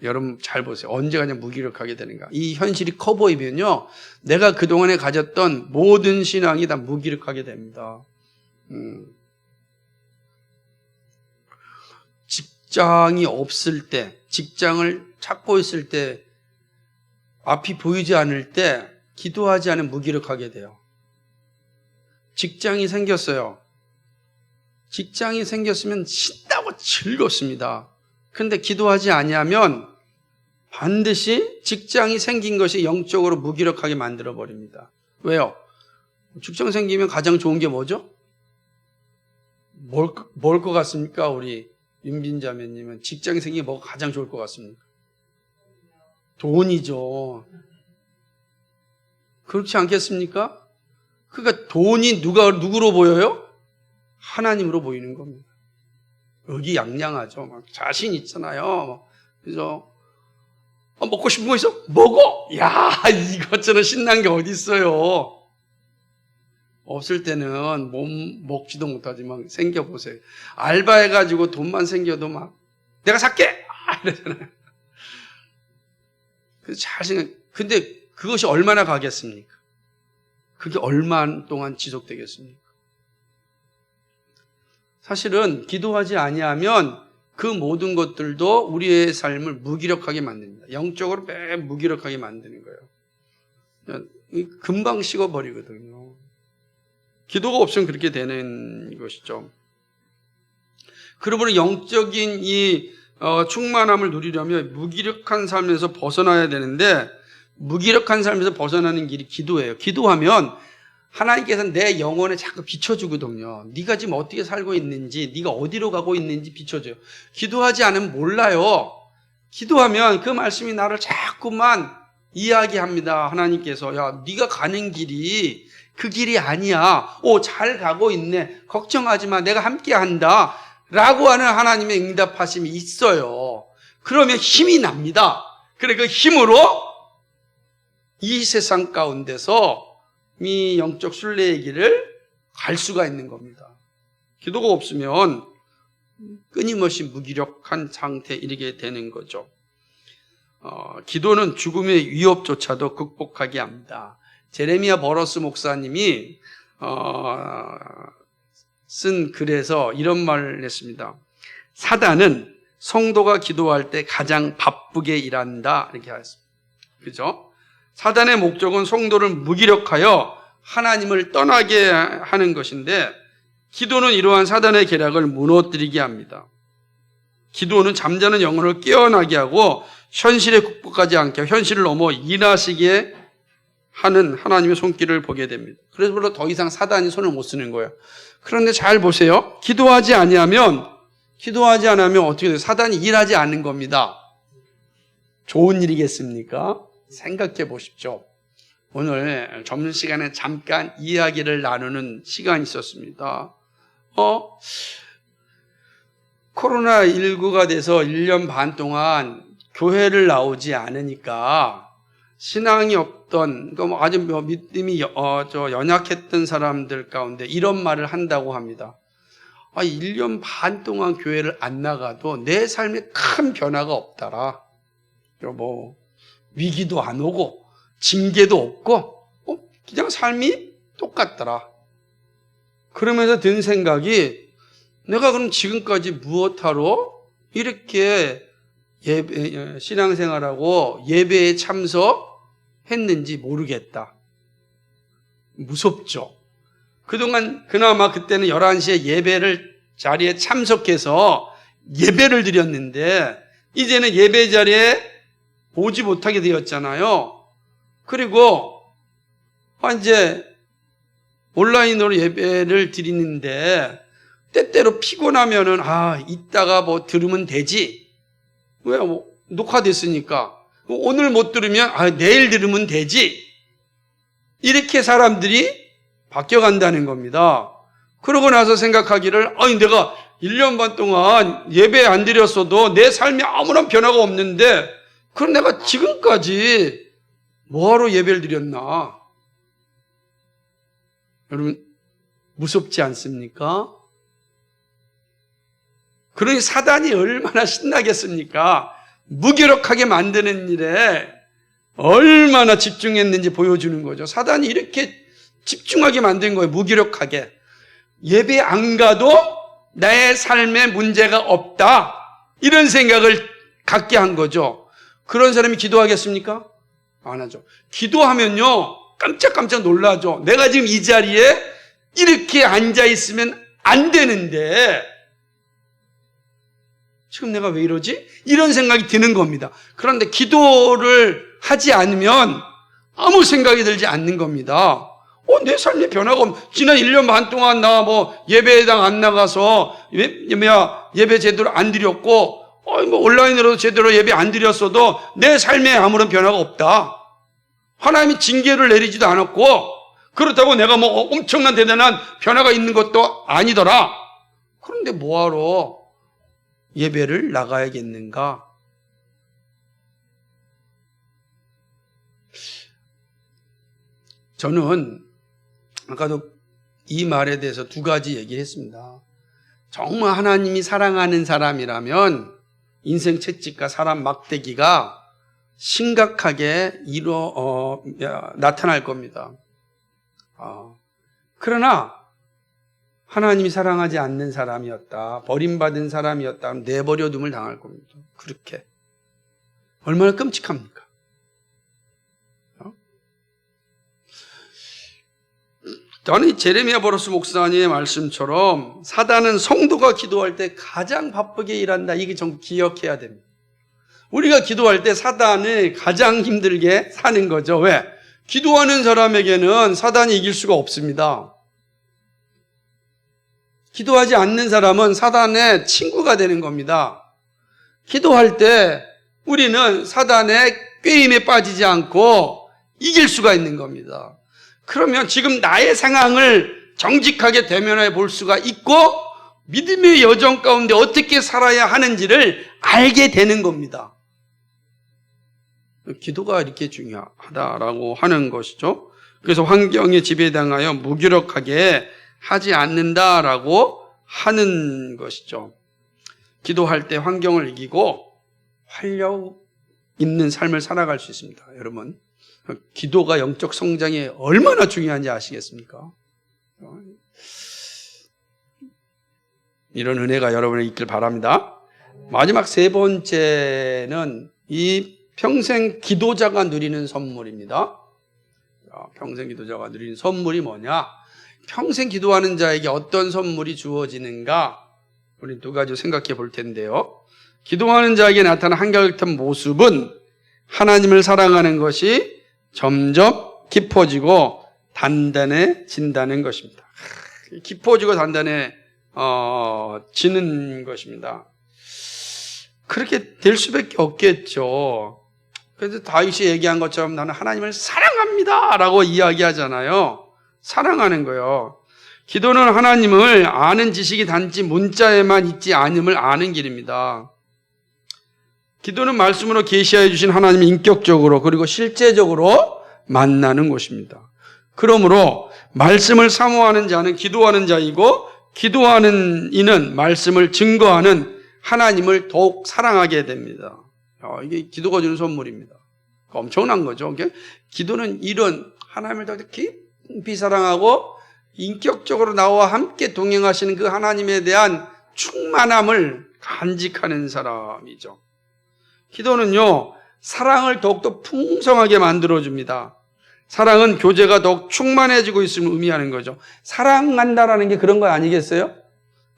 여러분 잘 보세요. 언제 가장 무기력하게 되는가? 이 현실이 커 보이면요, 내가 그동안에 가졌던 모든 신앙이 다 무기력하게 됩니다. 직장이 없을 때, 직장을 찾고 있을 때, 앞이 보이지 않을 때 기도하지 않으면 무기력하게 돼요. 직장이 생겼어요. 직장이 생겼으면 신나고 즐겁습니다. 그런데 기도하지 아니하면 반드시 직장이 생긴 것이 영적으로 무기력하게 만들어 버립니다. 왜요? 직장 생기면 가장 좋은 게 뭐죠? 뭘 것 같습니까? 우리 윤빈 자매님은 직장이 생기면 뭐가 가장 좋을 것 같습니까? 돈이죠. 그렇지 않겠습니까? 그러니까 돈이 누구로 보여요? 하나님으로 보이는 겁니다. 여기 양양하죠. 막 자신 있잖아요. 그래서 먹고 싶은 거 있어? 먹어! 야, 이것저것 신난 게 어디 있어요? 없을 때는 먹지도 못하지만 생겨보세요. 알바해가지고 돈만 생겨도 막 내가 살게! 이러잖아요. 그래서 잘 생각. 근데 그것이 얼마나 가겠습니까? 그게 얼마 동안 지속되겠습니까? 사실은 기도하지 아니하면 그 모든 것들도 우리의 삶을 무기력하게 만듭니다. 영적으로 매우 무기력하게 만드는 거예요. 금방 식어버리거든요. 기도가 없으면 그렇게 되는 것이죠. 그러므로 영적인 이 충만함을 누리려면 무기력한 삶에서 벗어나야 되는데, 무기력한 삶에서 벗어나는 길이 기도예요. 기도하면 하나님께서는 내 영혼에 자꾸 비춰주거든요. 네가 지금 어떻게 살고 있는지, 네가 어디로 가고 있는지 비춰줘요. 기도하지 않으면 몰라요. 기도하면 그 말씀이 나를 자꾸만 이야기합니다. 하나님께서 야, 네가 가는 길이 그 길이 아니야. 잘 가고 있네. 걱정하지 마. 내가 함께한다. 라고 하는 하나님의 응답하심이 있어요. 그러면 힘이 납니다. 그래, 그 힘으로 이 세상 가운데서 이 영적 순례의 길을 갈 수가 있는 겁니다. 기도가 없으면 끊임없이 무기력한 상태에 이르게 되는 거죠. 기도는 죽음의 위협조차도 극복하게 합니다. 제레미야 버러스 목사님이 쓴 글에서 이런 말을 했습니다. 사단은 성도가 기도할 때 가장 바쁘게 일한다, 이렇게 하였습니다. 그죠? 사단의 목적은 성도를 무기력하여 하나님을 떠나게 하는 것인데, 기도는 이러한 사단의 계략을 무너뜨리게 합니다. 기도는 잠자는 영혼을 깨어나게 하고 현실에 극복하지 않게 현실을 넘어 일하시게 하는 하나님의 손길을 보게 됩니다. 그래서 더 이상 사단이 손을 못 쓰는 거예요. 그런데 잘 보세요. 기도하지 않으면 어떻게 돼요? 사단이 일하지 않는 겁니다. 좋은 일이겠습니까? 생각해 보십시오. 오늘 점심시간에 잠깐 이야기를 나누는 시간이 있었습니다. 코로나19가 돼서 1년 반 동안 교회를 나오지 않으니까 신앙이 없던, 아주 믿음이 연약했던 사람들 가운데 이런 말을 한다고 합니다. 1년 반 동안 교회를 안 나가도 내 삶에 큰 변화가 없더라. 위기도 안 오고, 징계도 없고, 그냥 삶이 똑같더라. 그러면서 든 생각이, 내가 그럼 지금까지 무엇하러 이렇게 신앙생활하고 예배에 참석했는지 모르겠다. 무섭죠. 그동안 그나마 그때는 11시에 예배를 자리에 참석해서 예배를 드렸는데 이제는 예배 자리에 오지 못하게 되었잖아요. 그리고 이제 온라인으로 예배를 드리는데 때때로 피곤하면은 이따가 들으면 되지. 왜? 녹화됐으니까. 오늘 못 들으면 내일 들으면 되지. 이렇게 사람들이 바뀌어간다는 겁니다. 그러고 나서 생각하기를 내가 1년 반 동안 예배 안 드렸어도 내 삶에 아무런 변화가 없는데 그럼 내가 지금까지 뭐하러 예배를 드렸나? 여러분 무섭지 않습니까? 그러니 사단이 얼마나 신나겠습니까? 무기력하게 만드는 일에 얼마나 집중했는지 보여주는 거죠. 사단이 이렇게 집중하게 만든 거예요. 무기력하게. 예배 안 가도 나의 삶에 문제가 없다. 이런 생각을 갖게 한 거죠. 그런 사람이 기도하겠습니까? 안 하죠. 기도하면요 깜짝깜짝 놀라죠. 내가 지금 이 자리에 이렇게 앉아 있으면 안 되는데 지금 내가 왜 이러지? 이런 생각이 드는 겁니다. 그런데 기도를 하지 않으면 아무 생각이 들지 않는 겁니다. 내 삶에 변화가 없. 지난 1년 반 동안 나 예배당 안 나가서 예배 제대로 안 드렸고 온라인으로 제대로 예배 안 드렸어도 내 삶에 아무런 변화가 없다. 하나님이 징계를 내리지도 않았고 그렇다고 내가 엄청난 대단한 변화가 있는 것도 아니더라. 그런데 뭐하러 예배를 나가야겠는가? 저는 아까도 이 말에 대해서 두 가지 얘기를 했습니다. 정말 하나님이 사랑하는 사람이라면 인생 채찍과 사람 막대기가 심각하게 나타날 겁니다. 그러나 하나님이 사랑하지 않는 사람이었다, 버림받은 사람이었다 하면 내버려둠을 당할 겁니다. 그렇게. 얼마나 끔찍합니까? 저는 제레미야 버러스 목사님의 말씀처럼 사단은 성도가 기도할 때 가장 바쁘게 일한다. 이게 좀 기억해야 됩니다. 우리가 기도할 때 사단을 가장 힘들게 사는 거죠. 왜? 기도하는 사람에게는 사단이 이길 수가 없습니다. 기도하지 않는 사람은 사단의 친구가 되는 겁니다. 기도할 때 우리는 사단의 꾀임에 빠지지 않고 이길 수가 있는 겁니다. 그러면 지금 나의 상황을 정직하게 대면해 볼 수가 있고 믿음의 여정 가운데 어떻게 살아야 하는지를 알게 되는 겁니다. 기도가 이렇게 중요하다라고 하는 것이죠. 그래서 환경에 지배당하여 무기력하게 하지 않는다라고 하는 것이죠. 기도할 때 환경을 이기고 활력 있는 삶을 살아갈 수 있습니다. 여러분, 기도가 영적 성장에 얼마나 중요한지 아시겠습니까? 이런 은혜가 여러분에게 있길 바랍니다. 마지막 세 번째는 이 평생 기도자가 누리는 선물입니다. 평생 기도자가 누리는 선물이 뭐냐? 평생 기도하는 자에게 어떤 선물이 주어지는가? 우리 두 가지 생각해 볼 텐데요. 기도하는 자에게 나타난 한결같은 모습은 하나님을 사랑하는 것이 점점 깊어지고 단단해진다는 것입니다. 깊어지고 단단해지는 것입니다. 그렇게 될 수밖에 없겠죠. 그래서 다윗이 얘기한 것처럼 나는 하나님을 사랑합니다 라고 이야기하잖아요. 사랑하는 거요. 기도는 하나님을 아는 지식이 단지 문자에만 있지 않음을 아는 길입니다. 기도는 말씀으로 계시하여 주신 하나님을 인격적으로 그리고 실제적으로 만나는 것입니다. 그러므로 말씀을 사모하는 자는 기도하는 자이고 기도하는 이는 말씀을 증거하는 하나님을 더욱 사랑하게 됩니다. 이게 기도가 주는 선물입니다. 엄청난 거죠. 기도는 이런 하나님을 더 깊이 사랑하고 인격적으로 나와 함께 동행하시는 그 하나님에 대한 충만함을 간직하는 사람이죠. 기도는요, 사랑을 더욱더 풍성하게 만들어줍니다. 사랑은 교제가 더욱 충만해지고 있음을 의미하는 거죠. 사랑한다라는 게 그런 거 아니겠어요?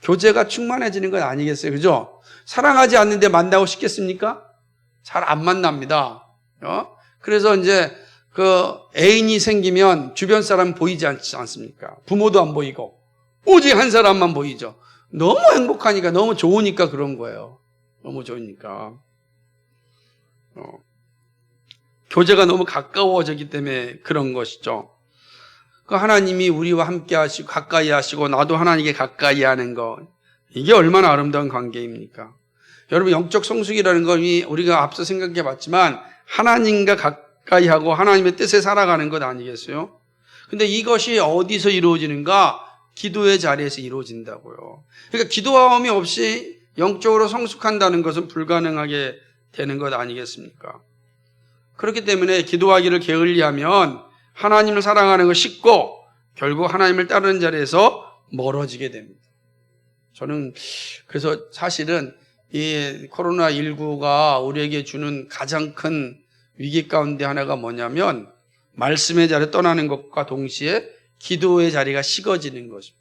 교제가 충만해지는 건 아니겠어요? 그죠? 사랑하지 않는데 만나고 싶겠습니까? 잘 안 만납니다. 그래서 이제 그 애인이 생기면 주변 사람 보이지 않지 않습니까? 부모도 안 보이고 오직 한 사람만 보이죠. 너무 행복하니까, 너무 좋으니까 그런 거예요. 너무 좋으니까. 교제가 너무 가까워졌기 때문에 그런 것이죠. 그 하나님이 우리와 함께 하시고 가까이 하시고 나도 하나님께 가까이 하는 것, 이게 얼마나 아름다운 관계입니까? 여러분, 영적 성숙이라는 건 우리가 앞서 생각해 봤지만 하나님과 가까이 하고 하나님의 뜻에 살아가는 것 아니겠어요? 근데 이것이 어디서 이루어지는가? 기도의 자리에서 이루어진다고요. 그러니까 기도함이 없이 영적으로 성숙한다는 것은 불가능하게 되는 것 아니겠습니까? 그렇기 때문에 기도하기를 게을리하면 하나님을 사랑하는 걸 싣고 결국 하나님을 따르는 자리에서 멀어지게 됩니다. 저는 그래서 사실은 이 코로나19가 우리에게 주는 가장 큰 위기 가운데 하나가 뭐냐면 말씀의 자리에 떠나는 것과 동시에 기도의 자리가 식어지는 거죠.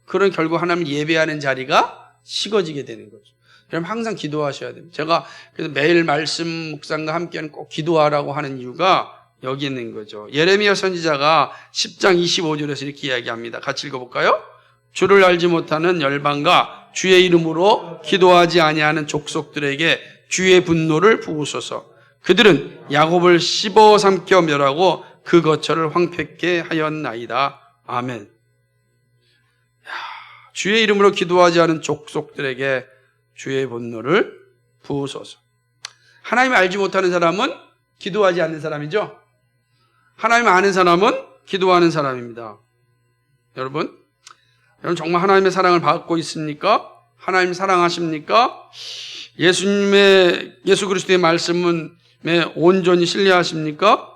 그런 결국 하나님을 예배하는 자리가 식어지게 되는 거죠. 여러분 항상 기도하셔야 됩니다. 제가 그래서 매일 말씀 묵상과 함께는 꼭 기도하라고 하는 이유가 여기 있는 거죠. 예레미야 선지자가 10장 25절에서 이렇게 이야기합니다. 같이 읽어볼까요? 주를 알지 못하는 열방과 주의 이름으로 기도하지 아니하는 족속들에게 주의 분노를 부으소서. 그들은 야곱을 씹어 삼켜 멸하고 그 거처를 황폐케 하였나이다. 아멘. 주의 이름으로 기도하지 않은 족속들에게 주의 분노를 부으소서. 하나님을 알지 못하는 사람은 기도하지 않는 사람이죠. 하나님을 아는 사람은 기도하는 사람입니다. 여러분 정말 하나님의 사랑을 받고 있습니까? 하나님 사랑하십니까? 예수 그리스도의 말씀에 온전히 신뢰하십니까?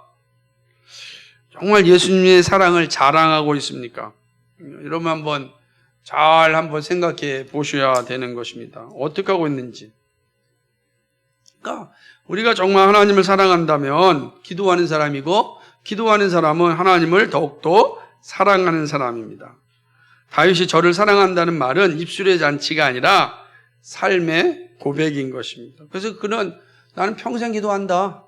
정말 예수님의 사랑을 자랑하고 있습니까? 여러분 한번 생각해 보셔야 되는 것입니다. 어떻게 하고 있는지. 그러니까 우리가 정말 하나님을 사랑한다면 기도하는 사람이고 기도하는 사람은 하나님을 더욱더 사랑하는 사람입니다. 다윗이 저를 사랑한다는 말은 입술의 잔치가 아니라 삶의 고백인 것입니다. 그래서 그는 나는 평생 기도한다.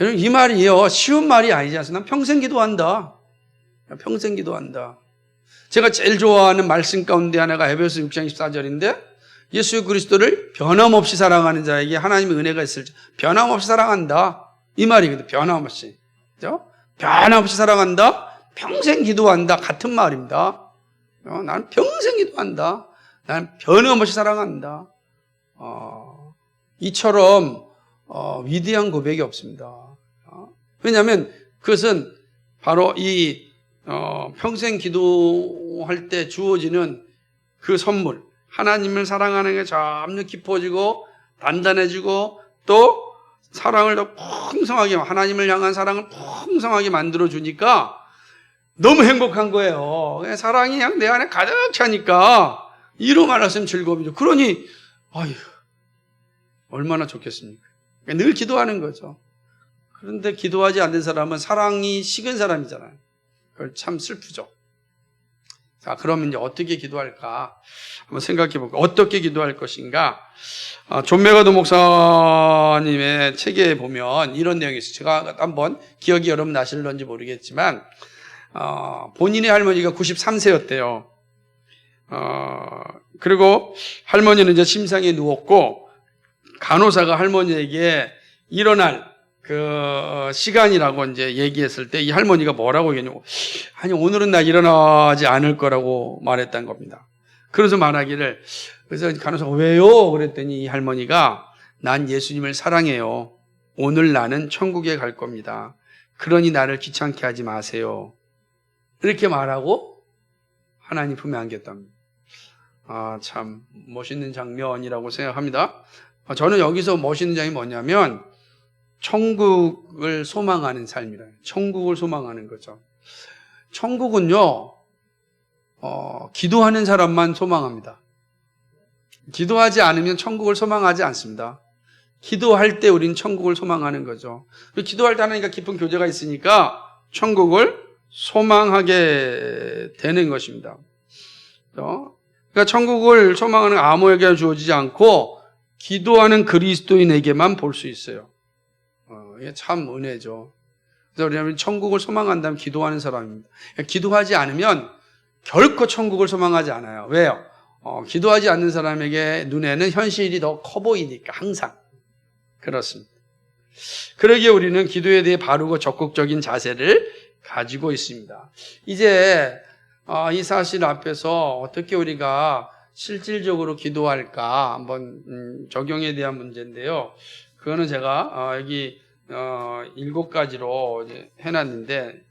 여러분 이 말이요 쉬운 말이 아니지 않습니까? 난 평생 기도한다. 평생 기도한다. 제가 제일 좋아하는 말씀 가운데 하나가 에베소 6장 14절인데 예수 그리스도를 변함없이 사랑하는 자에게 하나님의 은혜가 있을 때 변함없이 사랑한다. 이 말이거든요. 변함없이. 그죠? 변함없이 사랑한다. 평생 기도한다. 같은 말입니다. 나는 평생 기도한다. 나는 변함없이 사랑한다. 이처럼 위대한 고백이 없습니다. 왜냐하면 그것은 바로 이 평생 기도할 때 주어지는 그 선물, 하나님을 사랑하는 게 점점 깊어지고 단단해지고 또 사랑을 더 풍성하게, 하나님을 향한 사랑을 풍성하게 만들어주니까 너무 행복한 거예요. 사랑이 그냥 내 안에 가득 차니까 이로 말했으면 즐거움이죠. 그러니 아유 얼마나 좋겠습니까? 늘 기도하는 거죠. 그런데 기도하지 않는 사람은 사랑이 식은 사람이잖아요. 그걸 참 슬프죠. 자, 그러면 이제 어떻게 기도할까? 한번 생각해 볼까요? 어떻게 기도할 것인가? 존 맥아도 목사님의 책에 보면 이런 내용이 있어요. 제가 한번 기억이 여러분 나실런지 모르겠지만 본인의 할머니가 93세였대요. 그리고 할머니는 이제 침상에 누웠고 간호사가 할머니에게 일어날 시간이라고 이제 얘기했을 때 이 할머니가 뭐라고 얘기했냐고, 아니, 오늘은 나 일어나지 않을 거라고 말했단 겁니다. 그래서 말하기를, 그래서 간호사가 왜요? 그랬더니 이 할머니가 난 예수님을 사랑해요. 오늘 나는 천국에 갈 겁니다. 그러니 나를 귀찮게 하지 마세요. 이렇게 말하고 하나님 품에 안겼답니다. 아, 참 멋있는 장면이라고 생각합니다. 저는 여기서 멋있는 장면이 뭐냐면 천국을 소망하는 삶이라요. 천국을 소망하는 거죠. 천국은요, 기도하는 사람만 소망합니다. 기도하지 않으면 천국을 소망하지 않습니다. 기도할 때 우리는 천국을 소망하는 거죠. 기도할 때 하나님과 깊은 교제가 있으니까 천국을 소망하게 되는 것입니다. 그러니까 천국을 소망하는 아무에게 주어지지 않고 기도하는 그리스도인에게만 볼 수 있어요. 이게 참 은혜죠. 그래서 우리는 천국을 소망한다면 기도하는 사람입니다. 기도하지 않으면 결코 천국을 소망하지 않아요. 왜요? 기도하지 않는 사람에게 눈에는 현실이 더 커 보이니까 항상 그렇습니다. 그러기에 우리는 기도에 대해 바르고 적극적인 자세를 가지고 있습니다. 이제 이 사실 앞에서 어떻게 우리가 실질적으로 기도할까 한번 적용에 대한 문제인데요. 그거는 제가 여기 7가지로 이제 해놨는데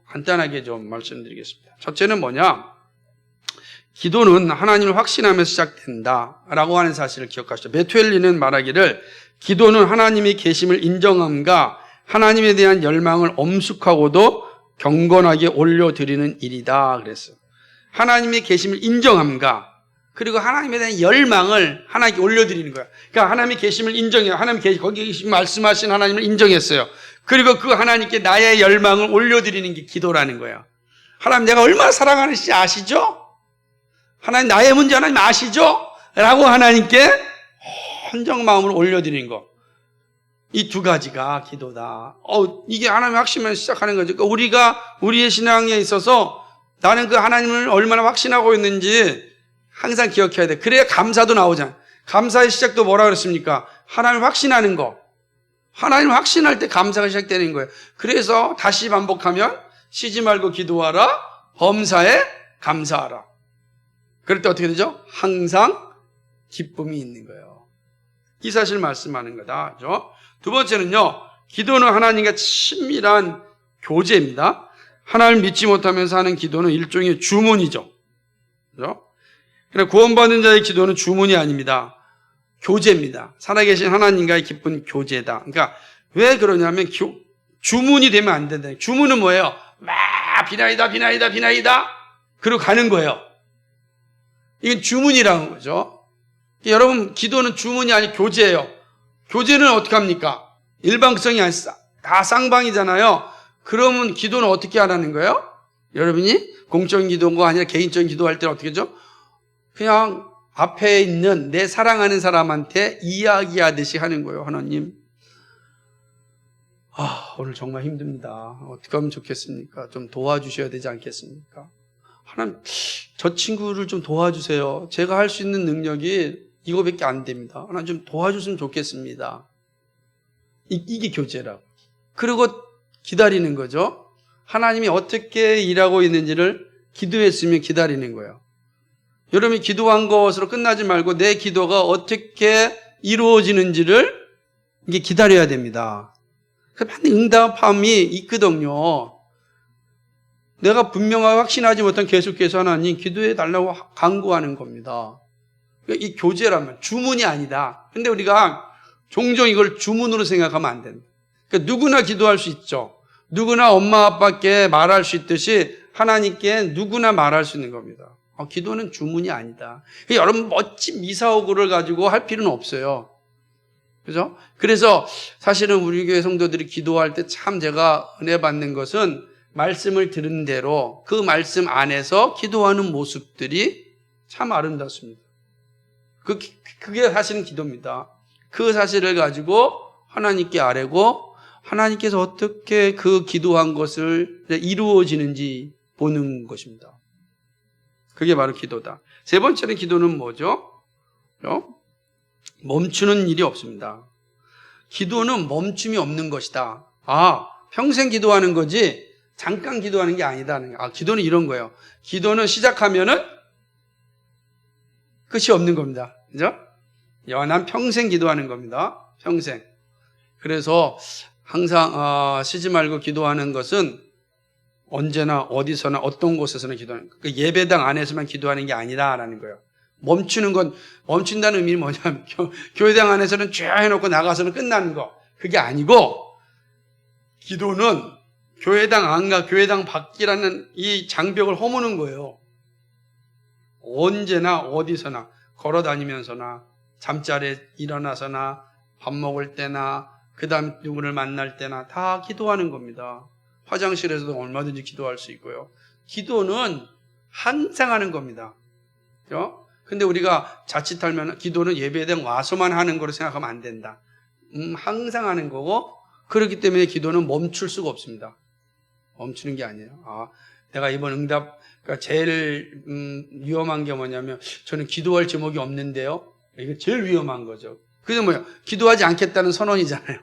간단하게 좀 말씀드리겠습니다. 첫째는 뭐냐? 기도는 하나님을 확신하면서 시작된다라고 하는 사실을 기억하시죠. 메투엘리는 말하기를 기도는 하나님의 계심을 인정함과 하나님에 대한 열망을 엄숙하고도 경건하게 올려드리는 일이다 그랬어요. 하나님의 계심을 인정함과 그리고 하나님에 대한 열망을 하나님께 올려드리는 거야. 그러니까 하나님의 계심을 인정해요. 하나님 거기 말씀하신 하나님을 인정했어요. 그리고 그 하나님께 나의 열망을 올려드리는 게 기도라는 거야. 하나님 내가 얼마나 사랑하는지 아시죠? 하나님 나의 문제 하나님 아시죠? 라고 하나님께 헌정 마음을 올려드리는 거. 이 2가지가 기도다. 이게 하나님의 확신만 시작하는 거죠. 그러니까 우리가 우리의 신앙에 있어서 나는 그 하나님을 얼마나 확신하고 있는지 항상 기억해야 돼. 그래야 감사도 나오잖아. 감사의 시작도 뭐라 그랬습니까? 하나님을 확신하는 거. 하나님을 확신할 때 감사가 시작되는 거예요. 그래서 다시 반복하면 쉬지 말고 기도하라. 범사에 감사하라. 그럴 때 어떻게 되죠? 항상 기쁨이 있는 거예요. 이 사실 말씀하는 거다. 그렇죠? 2번째는요. 기도는 하나님과 친밀한 교제입니다. 하나님을 믿지 못하면서 하는 기도는 일종의 주문이죠. 그렇죠? 그러나 구원받은 자의 기도는 주문이 아닙니다. 교제입니다. 살아계신 하나님과의 깊은 교제다. 그러니까 왜 그러냐면 주문이 되면 안 된다. 주문은 뭐예요? 막 비나이다 그리고 가는 거예요. 이건 주문이라는 거죠. 여러분 기도는 주문이 아니고 교제예요. 교제는 어떻게 합니까? 일방성이 아니라 다 쌍방이잖아요. 그러면 기도는 어떻게 하라는 거예요? 여러분이 공적인 기도가 아니라 개인적인 기도할 때는 어떻게 하죠? 그냥 앞에 있는 내 사랑하는 사람한테 이야기하듯이 하는 거예요. 하나님, 오늘 정말 힘듭니다. 어떻게 하면 좋겠습니까? 좀 도와주셔야 되지 않겠습니까? 하나님, 저 친구를 좀 도와주세요. 제가 할 수 있는 능력이 이거밖에 안 됩니다. 하나님 좀 도와줬으면 좋겠습니다. 이게 교제라고. 그리고 기다리는 거죠. 하나님이 어떻게 일하고 있는지를 기도했으면 기다리는 거예요. 여러분이 기도한 것으로 끝나지 말고 내 기도가 어떻게 이루어지는지를 이게 기다려야 됩니다. 많은 응답함이 있거든요. 내가 분명하게 확신하지 못한 계속해서 하나님 기도해 달라고 간구하는 겁니다. 그러니까 이 교제라면 주문이 아니다. 근데 우리가 종종 이걸 주문으로 생각하면 안 된다. 그러니까 누구나 기도할 수 있죠. 누구나 엄마 아빠께 말할 수 있듯이 하나님께 누구나 말할 수 있는 겁니다. 기도는 주문이 아니다. 여러분 멋진 미사오구를 가지고 할 필요는 없어요. 그죠? 그래서 사실은 우리 교회 성도들이 기도할 때 참 제가 은혜 받는 것은 말씀을 들은 대로 그 말씀 안에서 기도하는 모습들이 참 아름답습니다. 그게 사실은 기도입니다. 그 사실을 가지고 하나님께 아뢰고 하나님께서 어떻게 그 기도한 것을 이루어지는지 보는 것입니다. 그게 바로 기도다. 3번째는 기도는 뭐죠? 멈추는 일이 없습니다. 기도는 멈춤이 없는 것이다. 평생 기도하는 거지 잠깐 기도하는 게 아니다. 기도는 이런 거예요. 기도는 시작하면은 끝이 없는 겁니다. 그죠? 난 평생 기도하는 겁니다. 평생. 그래서 항상 쉬지 말고 기도하는 것은 언제나 어디서나 어떤 곳에서나 기도하는 거예요. 예배당 안에서만 기도하는 게 아니라라는 거예요. 멈춘다는 의미는 뭐냐면 교회당 안에서는 쭉 해놓고 나가서는 끝나는 거. 그게 아니고 기도는 교회당 안과 교회당 밖이라는 이 장벽을 허무는 거예요. 언제나 어디서나 걸어다니면서나 잠자리에 일어나서나 밥 먹을 때나 그 다음 누구를 만날 때나 다 기도하는 겁니다. 화장실에서도 얼마든지 기도할 수 있고요. 기도는 항상 하는 겁니다. 그렇죠? 근데 우리가 자칫하면 기도는 예배당 와서만 하는 거로 생각하면 안 된다. 항상 하는 거고 그렇기 때문에 기도는 멈출 수가 없습니다. 멈추는 게 아니에요. 내가 이번 응답 그러니까 제일 위험한 게 뭐냐면 저는 기도할 제목이 없는데요. 이거 제일 위험한 거죠. 그게 뭐예요? 기도하지 않겠다는 선언이잖아요.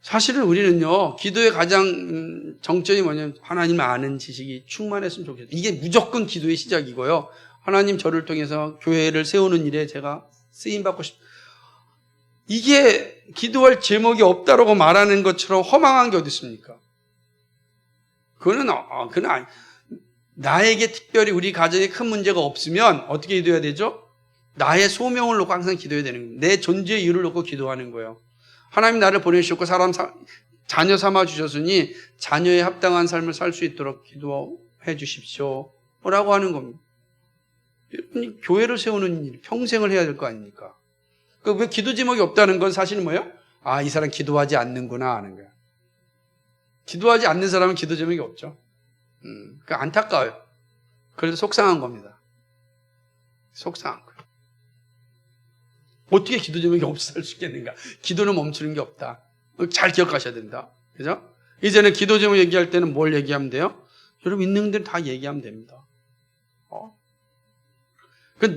사실은 우리는요, 기도의 가장 정점이 뭐냐면 하나님을 아는 지식이 충만했으면 좋겠어요. 이게 무조건 기도의 시작이고요. 하나님 저를 통해서 교회를 세우는 일에 제가 쓰임받고 이게 기도할 제목이 없다라고 말하는 것처럼 허망한 게 어디 있습니까? 그거는 나에게 특별히 우리 가정에 큰 문제가 없으면 어떻게 기도해야 되죠? 나의 소명을 놓고 항상 기도해야 되는 거예요. 내 존재의 이유를 놓고 기도하는 거예요. 하나님 나를 보내주셨고 자녀 삼아 주셨으니 자녀에 합당한 삶을 살 수 있도록 기도해 주십시오 라고 하는 겁니다. 교회를 세우는 일 평생을 해야 될 거 아닙니까? 왜 기도 제목이 없다는 건 사실은 뭐예요? 이 사람 기도하지 않는구나 하는 거예요. 기도하지 않는 사람은 기도 제목이 없죠. 그러니까 안타까워요. 그래서 속상한 겁니다. 속상한 거예요. 어떻게 기도 제목이 없어 살 수 있겠는가? 기도는 멈추는 게 없다. 잘 기억하셔야 된다. 그죠? 이제는 기도 제목 얘기할 때는 뭘 얘기하면 돼요? 여러분 있는 데는 다 얘기하면 됩니다.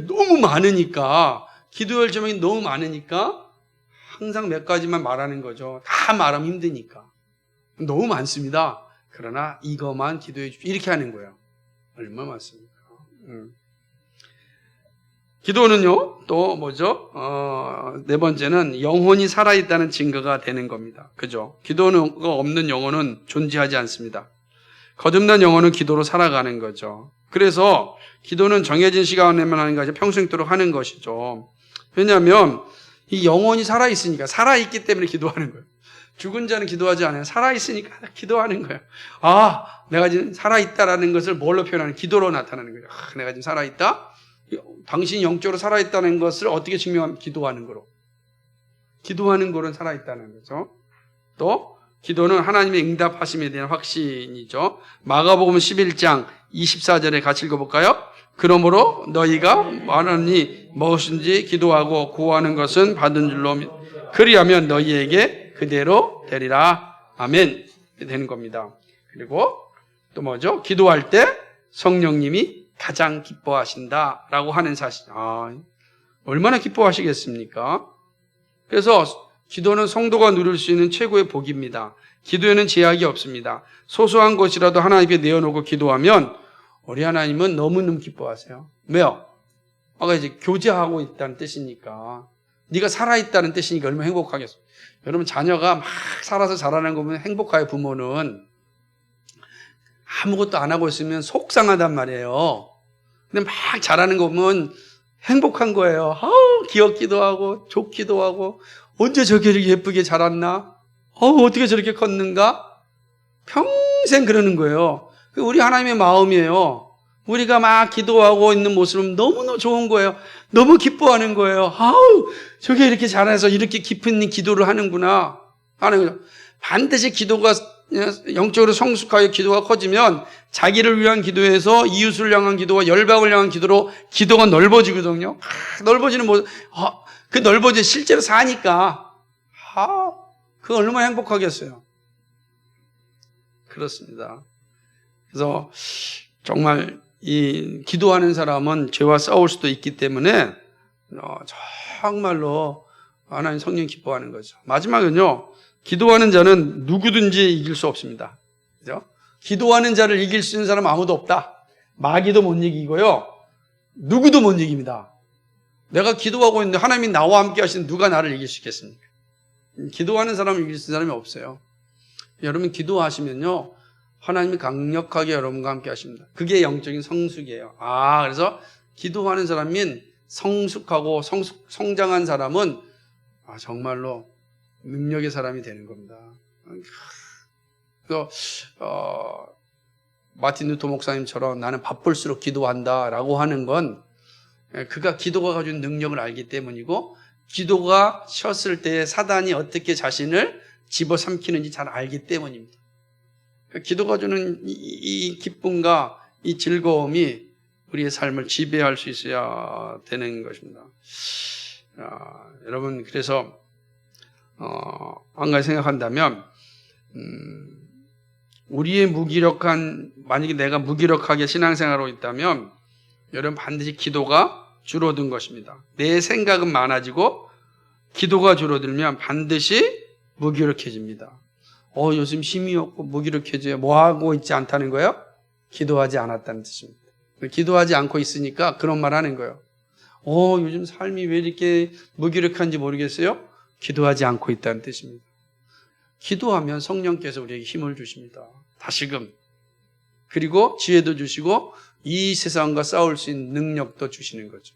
너무 많으니까, 기도할 제목이 너무 많으니까 항상 몇 가지만 말하는 거죠. 다 말하면 힘드니까. 너무 많습니다. 그러나 이것만 기도해 주십시오. 이렇게 하는 거예요. 얼마나 많습니까? 기도는요, 또 뭐죠? 네 번째는 영혼이 살아있다는 증거가 되는 겁니다. 그죠? 기도가 없는 영혼은 존재하지 않습니다. 거듭난 영혼은 기도로 살아가는 거죠. 그래서 기도는 정해진 시간에만 하는 게 아니라 평생도록 하는 것이죠. 왜냐하면 이 영혼이 살아있으니까, 살아있기 때문에 기도하는 거예요. 죽은 자는 기도하지 않아요. 살아있으니까 기도하는 거예요. 내가 지금 살아있다라는 것을 뭘로 표현하는? 기도로 나타나는 거예요. 내가 지금 살아있다? 당신이 영적으로 살아있다는 것을 어떻게 증명하면? 기도하는 거로. 기도하는 거로 살아있다는 거죠. 또 기도는 하나님의 응답하심에 대한 확신이죠. 마가복음 11장 24절에 같이 읽어볼까요? 그러므로 너희가 원하니 무엇인지 기도하고 구하는 것은 받은 줄로 그리하면 너희에게 그대로 되리라. 아멘. 되는 겁니다. 그리고 또 뭐죠? 기도할 때 성령님이 가장 기뻐하신다라고 하는 사실. 얼마나 기뻐하시겠습니까? 그래서 기도는 성도가 누릴 수 있는 최고의 복입니다. 기도에는 제약이 없습니다. 소소한 것이라도 하나님께 내어놓고 기도하면 우리 하나님은 너무너무 기뻐하세요. 왜요? 아까 이제 교제하고 있다는 뜻이니까, 네가 살아있다는 뜻이니까 얼마나 행복하겠어요. 여러분 자녀가 막 살아서 자라는 거 보면 행복해요. 부모는 아무것도 안 하고 있으면 속상하단 말이에요. 근데 막 자라는 거 보면 행복한 거예요. 귀엽기도 하고 좋기도 하고, 언제 저렇게 예쁘게 자랐나? 어떻게 저렇게 컸는가? 평생 그러는 거예요. 우리 하나님의 마음이에요. 우리가 막 기도하고 있는 모습은 너무너무 좋은 거예요. 너무 기뻐하는 거예요. 저게 이렇게 잘해서 이렇게 깊은 기도를 하는구나 하는 거죠. 반드시 기도가 영적으로 성숙하여 기도가 커지면 자기를 위한 기도에서 이웃을 향한 기도와 열방을 향한 기도로 기도가 넓어지거든요. 넓어지는 모습, 그 넓어지 실제로 사니까 그거 얼마나 행복하겠어요. 그렇습니다. 그래서 정말 이 기도하는 사람은 죄와 싸울 수도 있기 때문에 정말로 하나님 성령 기뻐하는 거죠. 마지막은요. 기도하는 자는 누구든지 이길 수 없습니다. 그죠? 기도하는 자를 이길 수 있는 사람 아무도 없다. 마귀도 못 이기고요. 누구도 못 이깁니다. 내가 기도하고 있는데 하나님이 나와 함께 하시는 누가 나를 이길 수 있겠습니까? 기도하는 사람을 이길 수 있는 사람이 없어요. 여러분 기도하시면요. 하나님이 강력하게 여러분과 함께 하십니다. 그게 영적인 성숙이에요. 그래서 기도하는 사람인 성숙하고 성장한 사람은 정말로 능력의 사람이 되는 겁니다. 그래서 마틴 루터 목사님처럼 나는 바쁠수록 기도한다라고 하는 건 그가 기도가 가진 능력을 알기 때문이고 기도가 쉬었을 때 사단이 어떻게 자신을 집어삼키는지 잘 알기 때문입니다. 기도가 주는 이 기쁨과 이 즐거움이 우리의 삶을 지배할 수 있어야 되는 것입니다. 여러분 그래서 한 가지 생각한다면 우리의 만약에 내가 무기력하게 신앙생활하고 있다면 여러분 반드시 기도가 줄어든 것입니다. 내 생각은 많아지고 기도가 줄어들면 반드시 무기력해집니다. 요즘 힘이 없고 무기력해져요. 뭐 하고 있지 않다는 거예요? 기도하지 않았다는 뜻입니다. 기도하지 않고 있으니까 그런 말 하는 거예요. 요즘 삶이 왜 이렇게 무기력한지 모르겠어요? 기도하지 않고 있다는 뜻입니다. 기도하면 성령께서 우리에게 힘을 주십니다. 다시금. 그리고 지혜도 주시고 이 세상과 싸울 수 있는 능력도 주시는 거죠.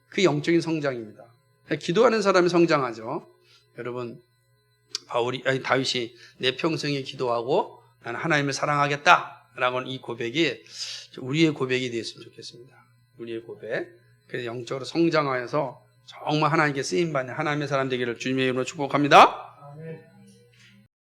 그 영적인 성장입니다. 기도하는 사람이 성장하죠. 여러분 다윗이 내 평생에 기도하고 나는 하나님을 사랑하겠다라고 하는 이 고백이 우리의 고백이 되었으면 좋겠습니다. 우리의 고백. 그래서 영적으로 성장하여서 정말 하나님께 쓰임받는 하나님의 사람 되기를 주님의 이름으로 축복합니다. 아멘.